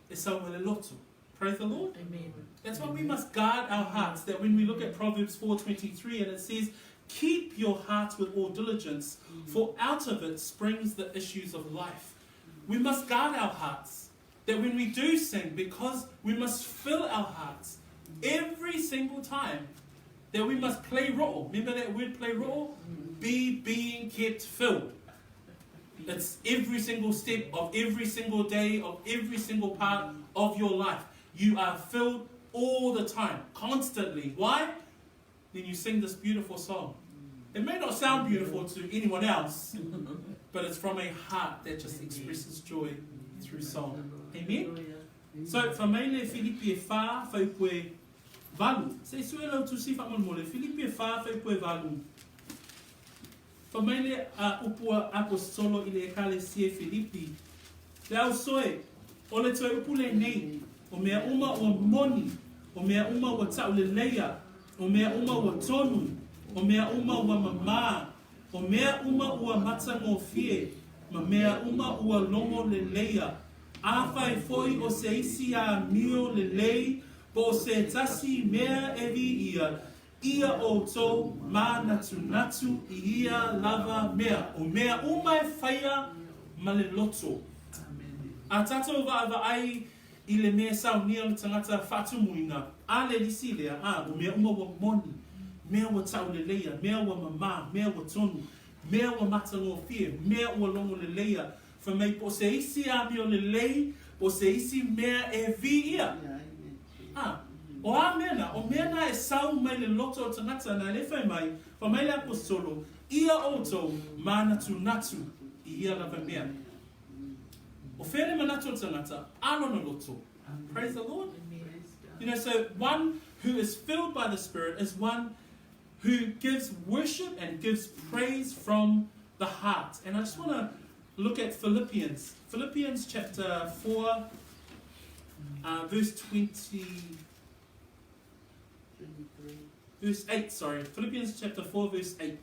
Praise the Lord. Amen. That's why we must guard our hearts. That when we look at Proverbs 4:23, and it says, keep your hearts with all diligence, for out of it springs the issues of life. We must guard our hearts. That when we do sing, because we must fill our hearts every single time, that we must play ro'o. Remember that word play ro'o? Being kept filled. It's every single step of every single day, of every single part of your life. You are filled all the time, constantly. Why? Then you sing this beautiful song. It may not sound beautiful to anyone else, but it's from a heart that just expresses joy through song. Amen? So, whamaile Filipi e wha, whaupue valu. Se suelo tu si fa mole. Filipi fa poe valu. Famele a upua apostolo ile ekalesia Filipi. Leo soe. Ole toe upule nei. O mea uma o moni. O mea uma o taule leia. O mea uma o tonu. O mea uma o mama. O mea uma ua matango fie. Ma mea uma ua longo le leia. Awhai foi o se isi a mio le lei. Po se tasi mea evi ia. Ia o tō mā natu I ia lava mea. O mea uma e whaia ma le loto. A tatou wa ai I le mea saunia le tangata faatumuina. A le lisi lea, o mea uma wa moni. Mea wa tau le leia, mea wa mama, mea wa tonu. Mea wa matango fie, mea wa longo le leia. Fa mei po se isi a mio le lei, po se isi mea e vi ia. O a mena, o mena e sau mai le loto o tangata na le whai mai, fa mai le apostolo, ia o tau mā natu I ia lava mea. O where manatu o tangata, ano na loto. Praise the Lord. You know, so one who is filled by the Spirit is one who gives worship and gives praise from the heart. And I just want to look at Philippians. Philippians chapter 4, verse 20... Verse 8, sorry. Philippians chapter 4, verse 8.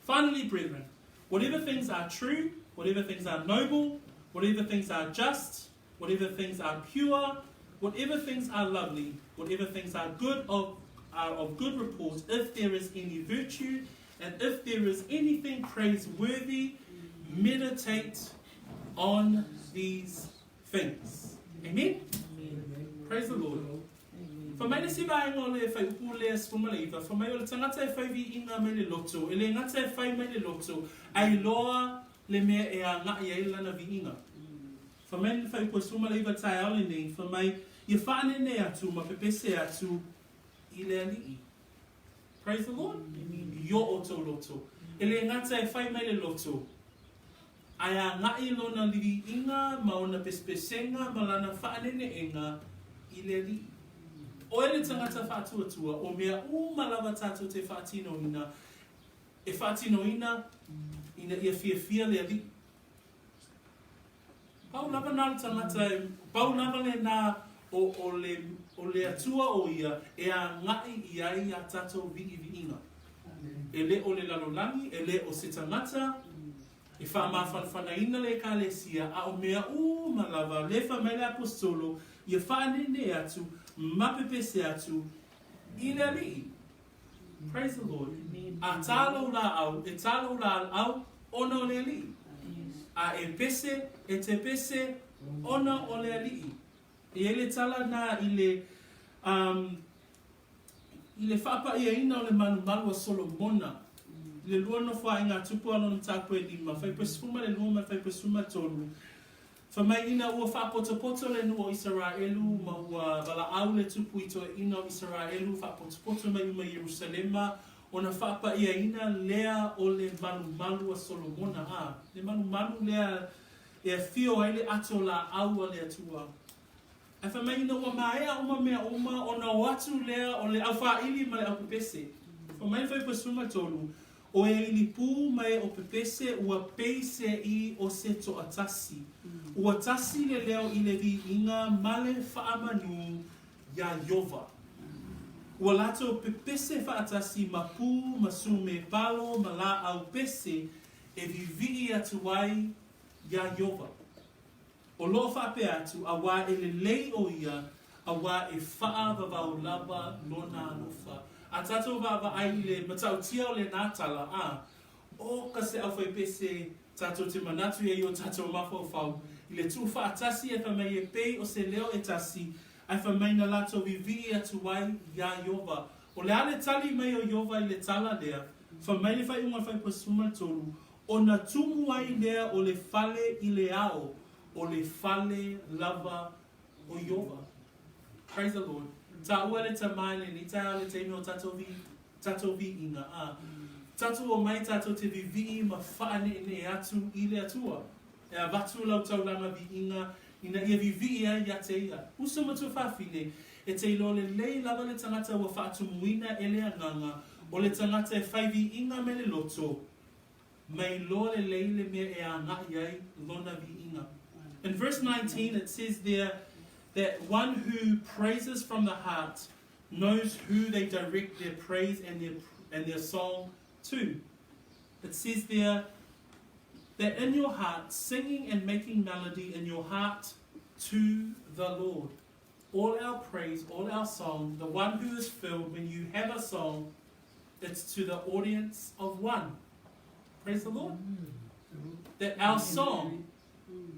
Finally, brethren, whatever things are true, whatever things are noble, whatever things are just, whatever things are pure, whatever things are lovely, whatever things are of good report, if there is any virtue, and if there is anything praiseworthy, meditate on these things. Amen? Praise the Lord. For mai si vai ngole fai upule spumaleva, for mai o tangata fai vi inga me le loto, ele ngata fai me le loto, ai loa le mea e a nga ia ila na vi inga. For mai fai po spumaleva tai ale nei, for mai ia whaane ne atu, ma pepese atu, ile ali. Praise the Lord. Yo oto loto. Ele ngata e fai me le loto. Ai a nga ilo na li inga, ma ona pespesenga, ma lana whaane ne inga, ile ali. O ele tangata whātuatua, o mea umalawa tātou te whātinoina, e whātinoina, ina ia fia le ali. Pau lava nā tangata, pau lava le nā o le atua o ia, e a ngai I ai a tātou vi inga. E le o le lalolangi, e le o se tangata, e whaamawhanwhanaina le kālesia, a o mea umalawa, le whamele apostolo, ia whaanene atu, mapepese atu, ina li. Praise the Lord. A talo la au, e talo la au, ona o le li. A e pese, e te pese, ona o le li. E ele tala na ile whapa ia ina o le manumalu a Solomona. Le lua no wha inga tupu alon tāpu e lima, whai presfuma le luma, whai presfuma tonu. Whamai ina ua whapotopoto le nua o Israelu, ma ua wala au le tupu I toa ina o Israelu, whapotopoto mai uma Jerusalema, ona whapa ia ina lea o le malu a Solomona. Le malu lea e whio ai le ato la aua le atua. A whamai ina ua maea uma mea uma, ona o atu lea o le au whaili ma le au pepese. Whamai whai pasuma tolu, o e ili pū mai o pepese ua peise I o se to atasi. Ua tasi le leo I le vi inga male whaamanu ya Yova. Ua lato pepese whaatasi ma pū, ma sume palo, ma la au pese e vivi atu ai ya Yova. O loa whape atu, a wā e le lei o ia, a wā e wha vavau lava lona alofa. A tatou vava ai le matau tia o le nātala, o ka se au whai pese tatou te manatu e o tatou mawhau. I le tū whaatasi e whamai e pei o se leo e tasi, ai whamai na lato vivi atu ai ia Yova. O le ale tali mai o Yova I le tala lea, whamai le whai unga whai pasuma tolu, o na tumu ai lea o le fale I le ao, o le fale lava o Yova. Praise the Lord. Ta ua le tamaile ni ta le te ino tatou vi inga. Tatou o mai tatou te vivi ma whaane ne atu I le atua. E a watu lau tau langa vi inga ina ia vivi ia ia te ia. Usa matu whawhine. e te ilo le lei lava le tangata ua faatumuina e le anganga, o le tangata e 5v19 me le loto, mai lo le lei le mea e anga iai lona vi inga. In verse 19 it says there that one who praises from the heart knows who they direct their praise and their song to. It says there that in your heart, singing and making melody in your heart to the Lord. All our praise, all our song, the one who is filled, when you have a song, it's to the audience of one. Praise the Lord. That our song,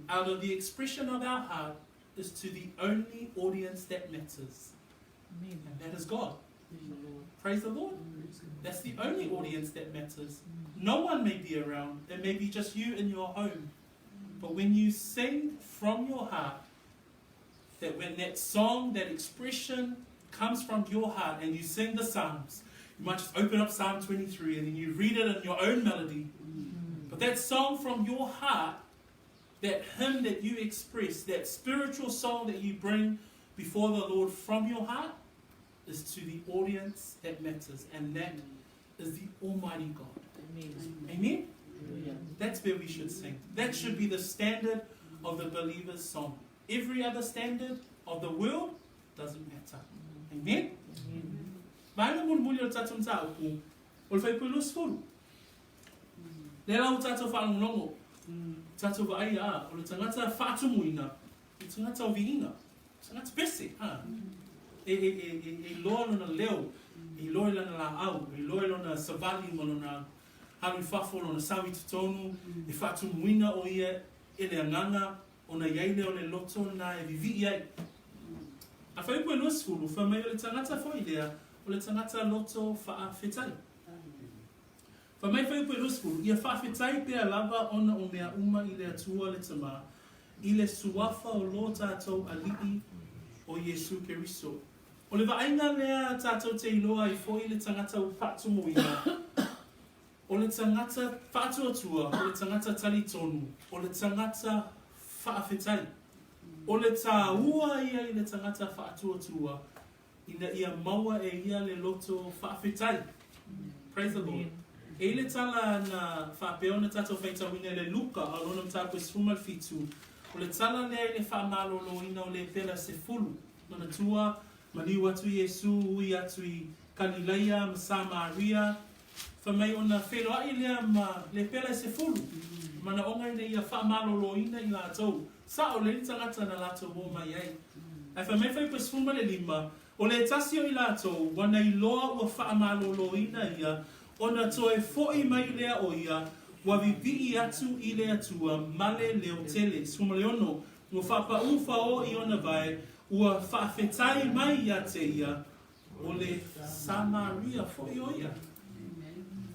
out of the expression of our heart, is to the only audience that matters. And that is God. Praise the Lord. That's the only audience that matters. No one may be around. It may be just you in your home. But when you sing from your heart, that when that song, that expression comes from your heart and you sing the Psalms, you might just open up Psalm 23 and then you read it in your own melody. But that song from your heart, that hymn that you express, that spiritual song that you bring before the Lord from your heart, is to the audience that matters, and that is the Almighty God. Amen. Amen? That's where we should sing. That should be the standard of the believer's song. Every other standard of the world doesn't matter. Amen? Maina mun muli o tatum tau ku o fai pulu sfuru. Le lau tato whalongongo. Tato wa ai a o le tangata faatumuina. I tangata o viinga. Tangata pese. E loa lona leo. E loa lana la au. E loa lona savali ma lona hawi fafo lona sawi tutonu. E faatumuina o ia e le anganga. Ona yaile o le loto na e vivi iai. A whai pui lua sfuru, wha mai o le tangata fwoi lea, o le tangata loto whaafetai. Wha mai whai pui lua sfuru, ia whaafetai pia lava ona o mea uma i le atua le tama, i le suafa o lo tātou alii o Yesu Keriso. O le vaenga lea tātou te iloa i fwoi le tangata o faatumuina, o le tangata faatuatua, o le tangata talitonu, o le tangata whaafetai. O le tā ua ia i le tangata whaatuatua, ina ia maua e ia le loto whaafetai. Praise the Lord. E le tala na whapeona tato whaitawina le luka a lona mtapo sfumal fitu. O le tala lea i le whaamalolo ina o le pela se fulu. Mana tua, maniu atu Yesu, ui atu I Kalileia, ma Samaria. Whamai ona wheloa I lea ma le pela se fulu. Mana onga ina ia whaamalolo ina I la tau. Sa o le tangata na lato mo mai ai. Ai whamai whai pasfuma le lima, o le tasio I lato, wana I loa ua whaamalolo ina ia, ona toe fo'i mai lea o ia, wa vivi atu I le atua, male leo tele, sfuma leono, ua whapa ufa o I ona vai, ua whaafetai mai ia te ia, o le Samaria fo'i o ia.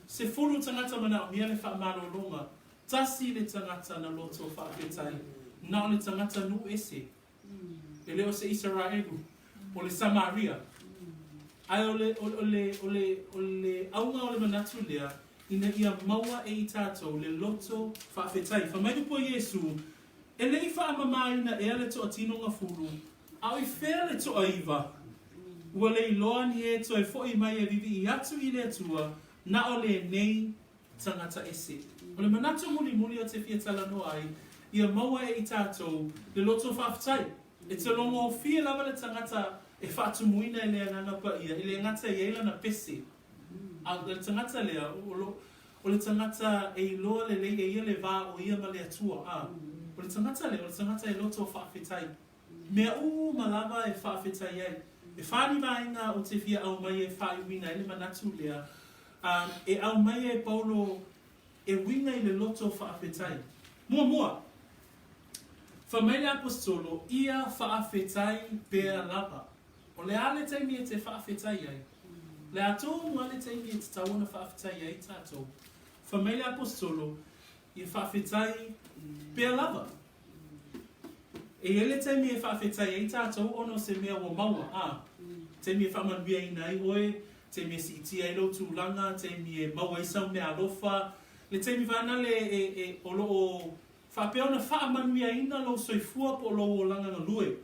Se fulu tangata mana o mia le whaamalolonga, tasi le tangata na loto whaafetai, na o le tangata nu ese. E leo se Israelu, o le Samaria. Ai o le aunga o le manatu lea, ina ia maua e I tātou le loto whaafetai. Whamaidu po Yesu, e lei whaamamaina e ale toa tino ngā furu, au I whea le toa iwa. Ua le iloa ni e toi fo'i mai e vivi I atu I le atua, na o le nei tangata ese. O le manatu muli o te fia tala no ai, ia maua e I tātou le loto whaafetai. E te longo fia lava le tangata e faatumuina e lea nganga pa ia, e le ngata e eila na pese. A le tangata lea, o le tangata e iloa le lei e ia le vā o ia ma le atua. O le tangata lea, o le tangata e loto whaafetai. Mea ma lava e whaafetai ai. E whani vaenga o te fia au mai e whaiwina e le manatu lea. E au mai e paulo e winga I le loto whaafetai. Mua. Whamele apostolo, ia whaafetai pēr lava. O le ale teimi e te whaafetai ai. Le ato mua le teimi e te tawana whaafetai ai tātou. Whamele apostolo, ia whaafetai pēr lava. E ele teimi e whaafetai ai tātou ono se mea wa maua. Teimi e whamanuia I nai oe, teimi e si iti ai lo tūlanga, teimi e maua isau mea alofa. Le teimi vana le o loo whapeona whaamanuia ina lo soifua po lo o langa na lue.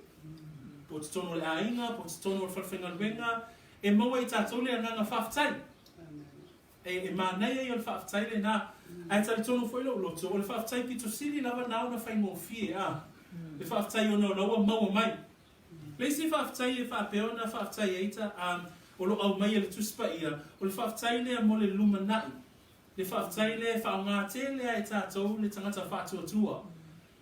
po te tono le ainga, po te tono le whawhenga luenga, e maua I tātou le anganga whawhtai. E mānei ai o le whawhtai le nā, ai tari tono whailo loto, o le whawhtai pito siri lava nao na whaingo fie, le whawhtai o no laua maua mai. Leisi whawhtai e whawpeona, whawhtai eita, o lo au mai le tuspa ia, o le whawhtai lea mo le luma nai. Le whawhtai lea whaonga te lea e tātou le tangata whātua.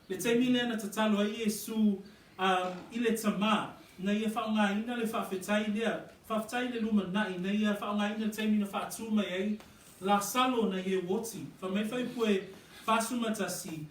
Le teimi lea na tatalo ai Iesu I le tamā, na ia whaonga ina le whawhetai lea, whawhetai le luma nai, na ia whaonga ina le teimi na whātuma ei, la salo na ia woti, whamai whaipue whāsumatasi,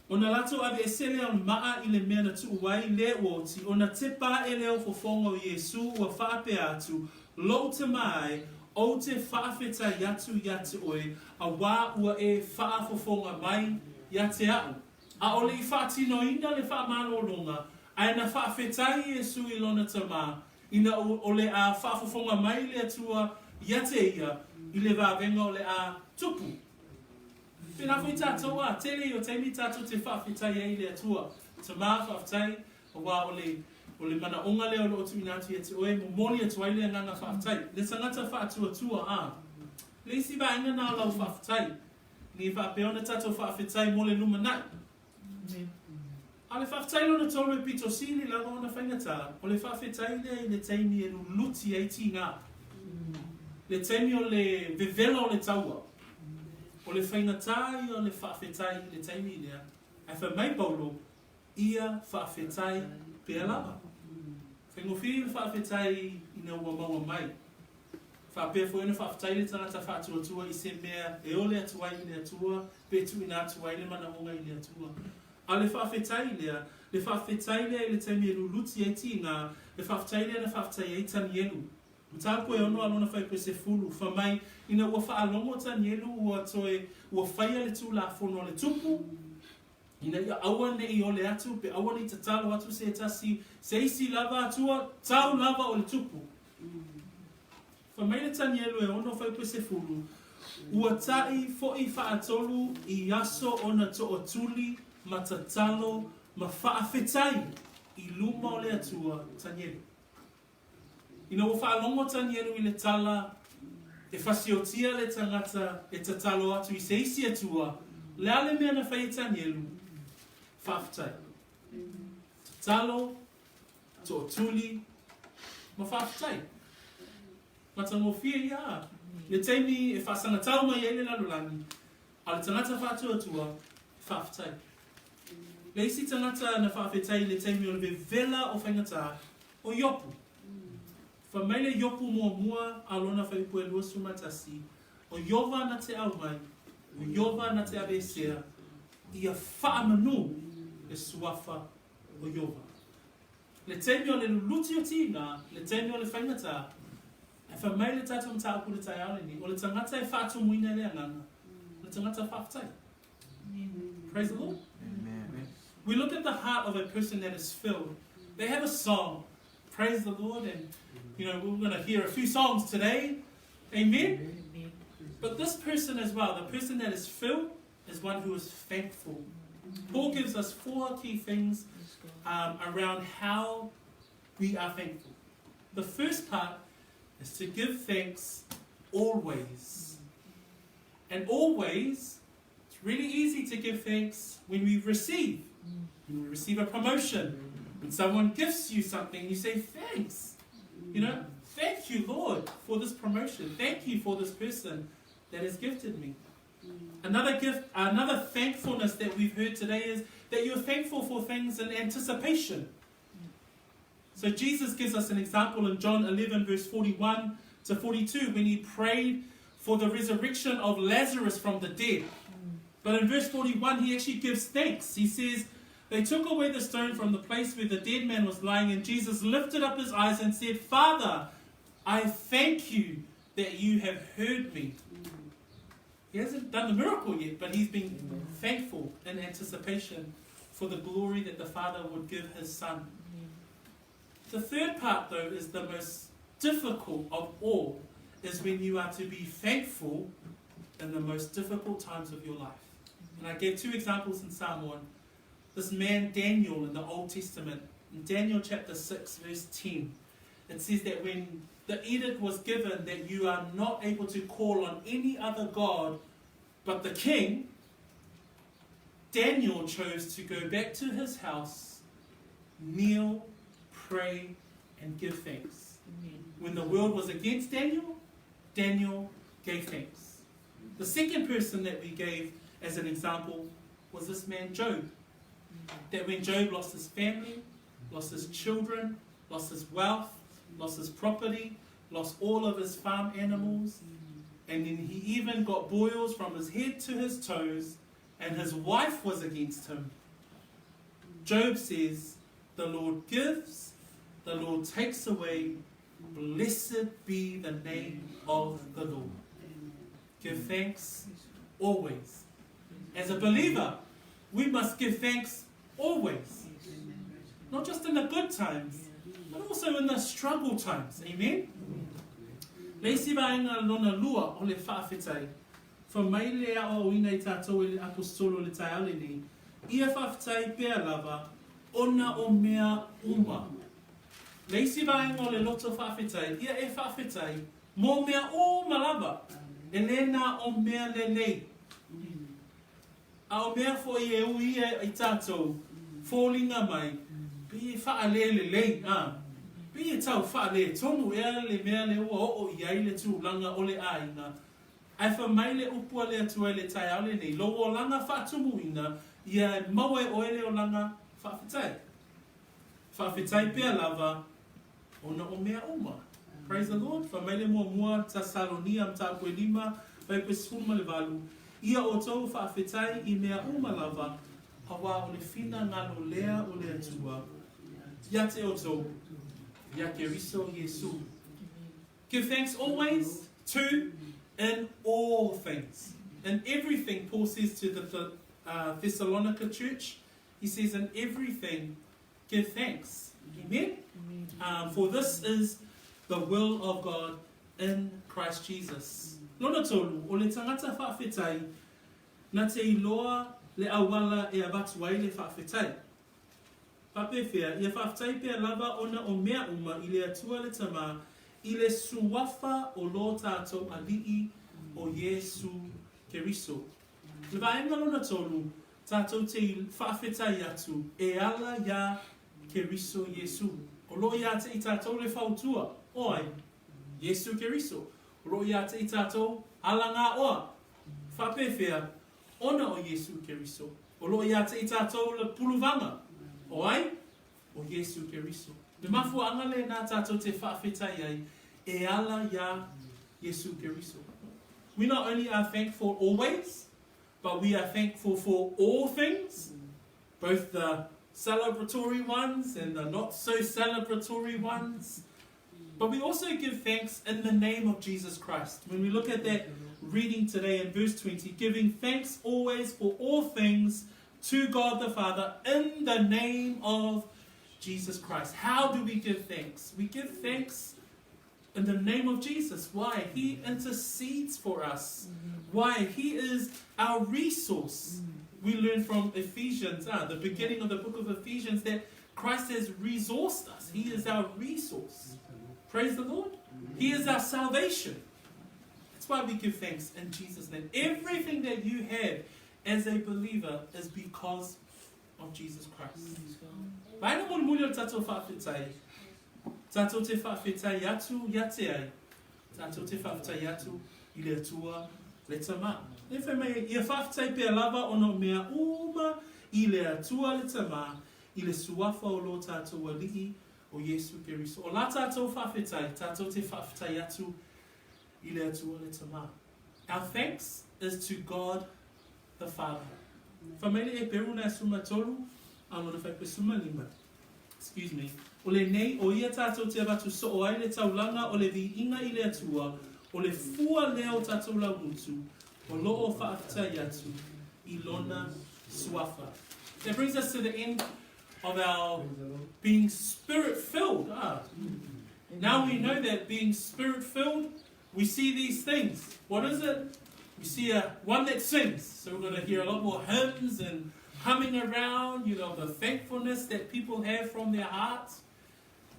o na lato ave e sele au maa I le mea na tuuwai le woti, o na te pā e leo fofonga o Iesu ua whaape atu, lo te mai, o te whaafetai yatu oe, a wā ua e whaafofonga mai ya te au. A ole I whaatino ina le whaamalolonga, ai na whaafetai Iesu I lona tamā, ina ole a whaafofonga mai le atua ya te ia, I le vāvenga ole a tupu. Pena fui tātou a, tele o teimi tātou te whaafetai ei le atua. Tamā whaafetai, a wā ole mana onga leo lo otu inatu ia te oe, mo moni atu ai le nganga whaafetai. Le tangata whaatua a. Le isi ba inga nā lau whaafetai. Ni whaapeona tātou whaafetai mo le luma nai. A le whaafetai lona tolu e pito sili lava ona whaingata. O le whaafetai le le teimi e luti ei ti ngā. Le teimi o le vevela o le taua. O le whaingatai o le whaafetai le teimi lea. Ai whamai paulo, ia whaafetai pea lava. Whaingofi le whaafetai ina ua maua mai. Whaapea fo ina whaafetai le tangata whaatuatua I se mea e ole atua I le atua, pe tu ina atua I le mana onga I le atua. A le whaafetai lea, le whaafetai lea le teimi e luluti e ti ngā, le whaafetai lea na whaafetai e tani elu. Mutako e ono alona whai pe se fulu, whamai ina ua whaalongo tani elu ua toe, ua whaia le tū la fono le tupu, ina ia aua ne I ole atu, pe aua ni tatalo atu se tasi, se isi lava atua, tau lava o le tupu. Whamai le tani elu e ono whai pe se fulu, ua tai fo'i whaatolu I aso ona to o tuli, ma tatalo, ma whaafetai, I luma o le atua tani elu. Ina ua whaalongo tani elu I le tala, e whasiotia le tangata e tatalo atu I se isi atua, le ale mea na whai tani elu, whaafetai. Tatalo, to tuli, ma whaafetai. Matangofia ia. Le teimi e whaasanga tau mai ele lalulangi, a le tangata whaatuatua, whaafetai. Le isi tangata na whaafetai le teimi o le vela o whaingata, o yopu. Whamaile yopu mua alona whaipue lua sumatasi, o yova na te au mai, o yova na te abesea, ia whaamanu e suafa o yova. Le teimi o le luluti o tina, le teimi o le whaingata, e whamaile tatu mta apure tai auleni, o le tangata e faatumuina le anganga, le tangata whaafetai. Praise the Lord. Amen. We look at the heart of a person that is filled. They have a song. Praise the Lord, and we're going to hear a few songs today. Amen? But this person as well, the person that is filled, is one who is thankful. Paul gives us 4 key things around how we are thankful. The first part is to give thanks always. And always, it's really easy to give thanks when we receive. When we receive a promotion. When someone gives you something, you say thanks. Thank you, Lord, for this promotion. Thank you for this person that has gifted me. Another gift, another thankfulness that we've heard today is that you're thankful for things in anticipation. So Jesus gives us an example in John 11, verse 41 to 42, when he prayed for the resurrection of Lazarus from the dead. But in verse 41, he actually gives thanks. He says, they took away the stone from the place where the dead man was lying, and Jesus lifted up his eyes and said, Father, I thank you that you have heard me. He hasn't done the miracle yet, but he's been thankful in anticipation for the glory that the Father would give his Son. The third part, though, is the most difficult of all, is when you are to be thankful in the most difficult times of your life. And I gave 2 examples in Samoan. This man Daniel in the Old Testament, In Daniel chapter 6, verse 10, it says that when the edict was given that you are not able to call on any other god but the king, Daniel chose to go back to his house, kneel, pray, and give thanks. When the world was against Daniel, Daniel gave thanks. The second person that we gave as an example was this man Job. That when Job lost his family, lost his children, lost his wealth, lost his property, lost all of his farm animals, and then he even got boils from his head to his toes, and his wife was against him. Job says, the Lord gives, the Lord takes away, blessed be the name of the Lord. Give thanks always. As a believer, we must give thanks always. Not just in the good times, but also in the struggle times. Amen? Leisi vaenga lona lua o le whaafetai. Fa mai lea o ina I tātou e le apostolo le tai ale ni. Ia whaafetai pēr lava, ona o mea uma. Leisi vaenga o le loto whaafetai. Ia e whaafetai, mō mea o malava. E lena o mea lelei. A o mea fo I e ui I tātou. Fōlinga mai. Pi e wha lelei. Pi e tau wha le tonu ea le mea le ua o I ai le tūlanga o le aina. Ai wha mai le upua le atua le tai ale nei. Lo o langa faatumuina ia maua o ele o langa whaafetai. Whaafetai pēr lava ona o mea uma. Praise the Lord. Wha mai le mua ta Salonia mta koe lima vai pe sfuma le valu. Ia o tau whaafetai I mea uma lava awa o le fina ngalo lea o le atua. Ia te o tau. Ia ke riso Yesu. Give thanks always, to, in all things. In everything, Paul says to the Thessalonica church, he says, in everything, give thanks. Amen? For this is the will of God in Christ Jesus. Lona tolu, o le tangata whaafetai, na te iloa le awala e abatuai le whaafetai. Papewhea, ia whaafetai pēr lava ona o mea uma I le atua le tama, I le suwafa o lo tātou alii o Yesu Keriso. Le vaenga lona tolu, tātou te whaafetai atu, e ala ia Keriso Yesu. O lo ia te I tātou le whautua, oi, Yesu Keriso. O lo ia te I tātou alanga oa, whapewhea, ona o Yesu Keriso. O lo ia te I tātou le puluvanga, oi, o Yesu Keriso. Me mafu angale nā tātou te whaafetai ai, e ala ia Yesu Keriso. We not only are thankful always, but we are thankful for all things, both the celebratory ones and the not so celebratory ones. But we also give thanks in the name of Jesus Christ. When we look at that reading today in verse 20, giving thanks always for all things to God the Father in the name of Jesus Christ. How do we give thanks? We give thanks in the name of Jesus. Why? He intercedes for us. Why? He is our resource. We learn from Ephesians, the beginning of the book of Ephesians, that Christ has resourced us. He is our resource. Praise the Lord. He is our salvation. That's why we give thanks in Jesus' name. Everything that you have as a believer is because of Jesus Christ. Vaina mo mulio tato whaafetai. Tato te whaafetai atu yate ai. Tato te whaafetai atu I le atua le tama. E whai mai, ia whaafetai pēr lava ono mea uma I le atua le tama, I le suafa o lo tato alii o Yesu Keriso. O la tato whaafetai, tato te whaafetai atu I le atua le tama. Our thanks is to God the Father. Whamele e peru na suma tolu, ano le whaipe suma lima. Excuse me. O le nei o ia tātou te abatu so o ai le taulanga o le vi inga I le atua, o le fua leo tātou la mutu, o lo o whaafetai atu, I lona suafa. That brings us to the end of our being spirit-filled. Now we know that being spirit-filled, we see these things. What is it? We see one that sings. So we're going to hear a lot more hymns and humming around, the thankfulness that people have from their hearts.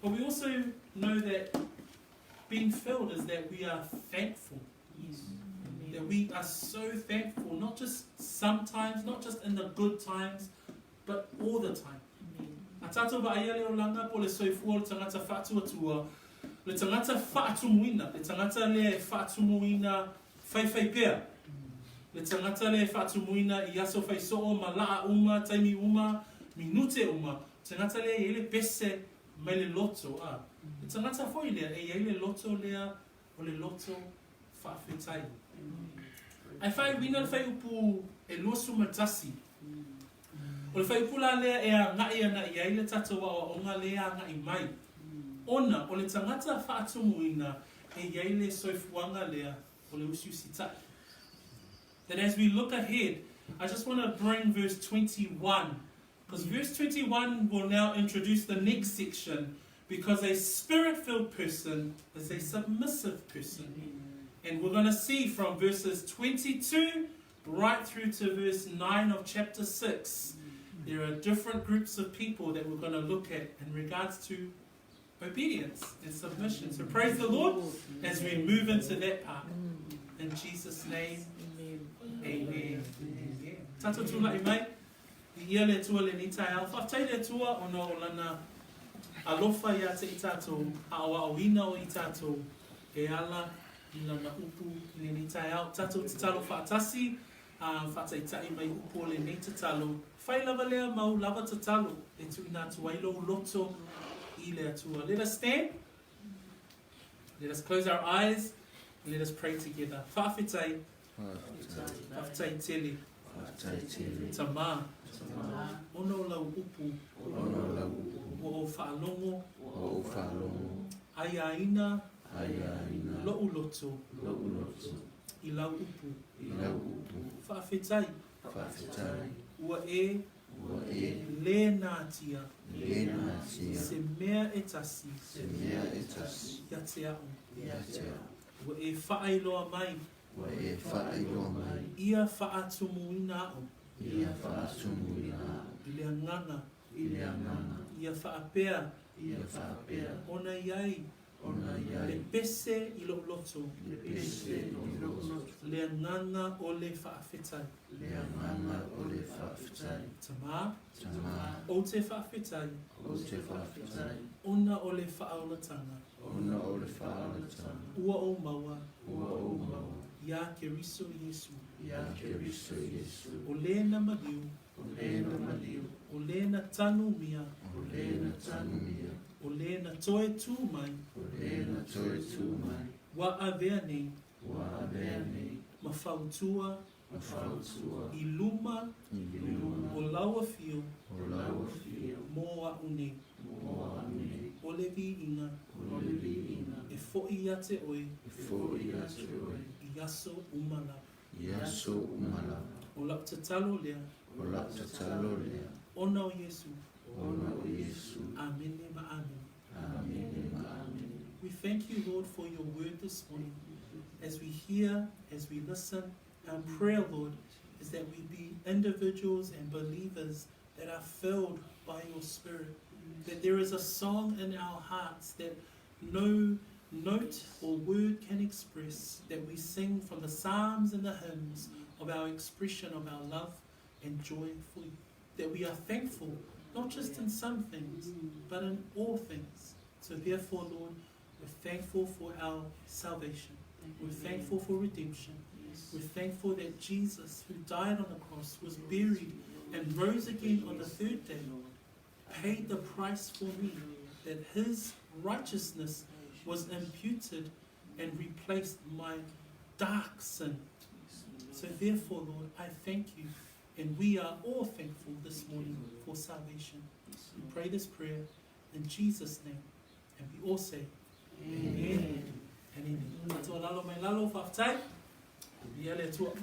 But we also know that being filled is that we are thankful. Yes. That we are so thankful, not just sometimes, not just in the good times, but all the time. A tātou wa aia leo langa po le soifua le tangata whaatuatua, le tangata faatumuina, le tangata le faatumuina whaiwhai pēr. Le tangata le faatumuina I aso whaisoo, ma laa uma, taimi uma, minute uma, tangata le ele pese mai le loto. Le tangata foi lea, e le loto lea, o le loto whaawhetai. Ai whai wina le whai upu e luasu matasi. O le whai pula lea e a ngai ana I ai le tatou wa o ngā lea ngai mai. Ona, o le tangata whaatumuina e iai le soifuanga lea o le usiusi tai. That as we look ahead, I just want to bring verse 21. Because verse 21 will now introduce the next section. Because a spirit-filled person is a submissive person. And we're going to see from verses 22 right through to verse 9 of chapter 6. There are different groups of people that we're going to look at in regards to obedience and submission. So praise the Lord as we move into that part. In Jesus' name, amen. Tato tula I mai, I ia le tua le nitai au. Whaftai le tua o no lana alofa ia te I tato, a awa awina o I tato, e ala I lana upu le nitai au. Tato te talo whaatasi, whaatai tai mai upu le ne te talo. Whai lava lea mau lava te talo, e tui nā tuailo loto I le atua. Let us stand, let us close our eyes, and let us pray together. Whaawhetai, whaawhetai tele, tamā, ono lau upu, o whaalongo, aiaina, lo'u loto, I lau upu, whaawhetai, ua e le nātia, se mea e tasi, ia te au, ua e whaailoa mai, ia faatumuina au, I le anganga, ia whaapea, ona iai, le pese I lo loto, le anganga o le whaawhetai, tamā, o te whaawhetai, ona o le whaaulatanga, ua o maua, ia ke riso Yesu, o le na maliu, o le na tanu mia, o le na toe tū mai, wa avea nei, ma whautua, I luma, o laua fio, mō a une, o le vi inga, e fo'i ia te oi, I aso umala, o lau te talo lea, ona o Yesu, amen ma amen. We thank you, Lord, for your word this morning. As we hear, as we listen, our prayer, Lord, is that we be individuals and believers that are filled by your Spirit. That there is a song in our hearts that no note or word can express, that we sing from the psalms and the hymns of our expression of our love and joy for you. That we are thankful, not just in some things, but in all things. So therefore, Lord, we're thankful for our salvation. We're thankful for redemption. We're thankful that Jesus, who died on the cross, was buried and rose again on the third day, paid the price for me, that his righteousness was imputed and replaced my dark sin. So therefore, Lord, I thank you, and we are all thankful this morning for salvation. We pray this prayer in Jesus' name, and we all say, Amen. Amen. Amen.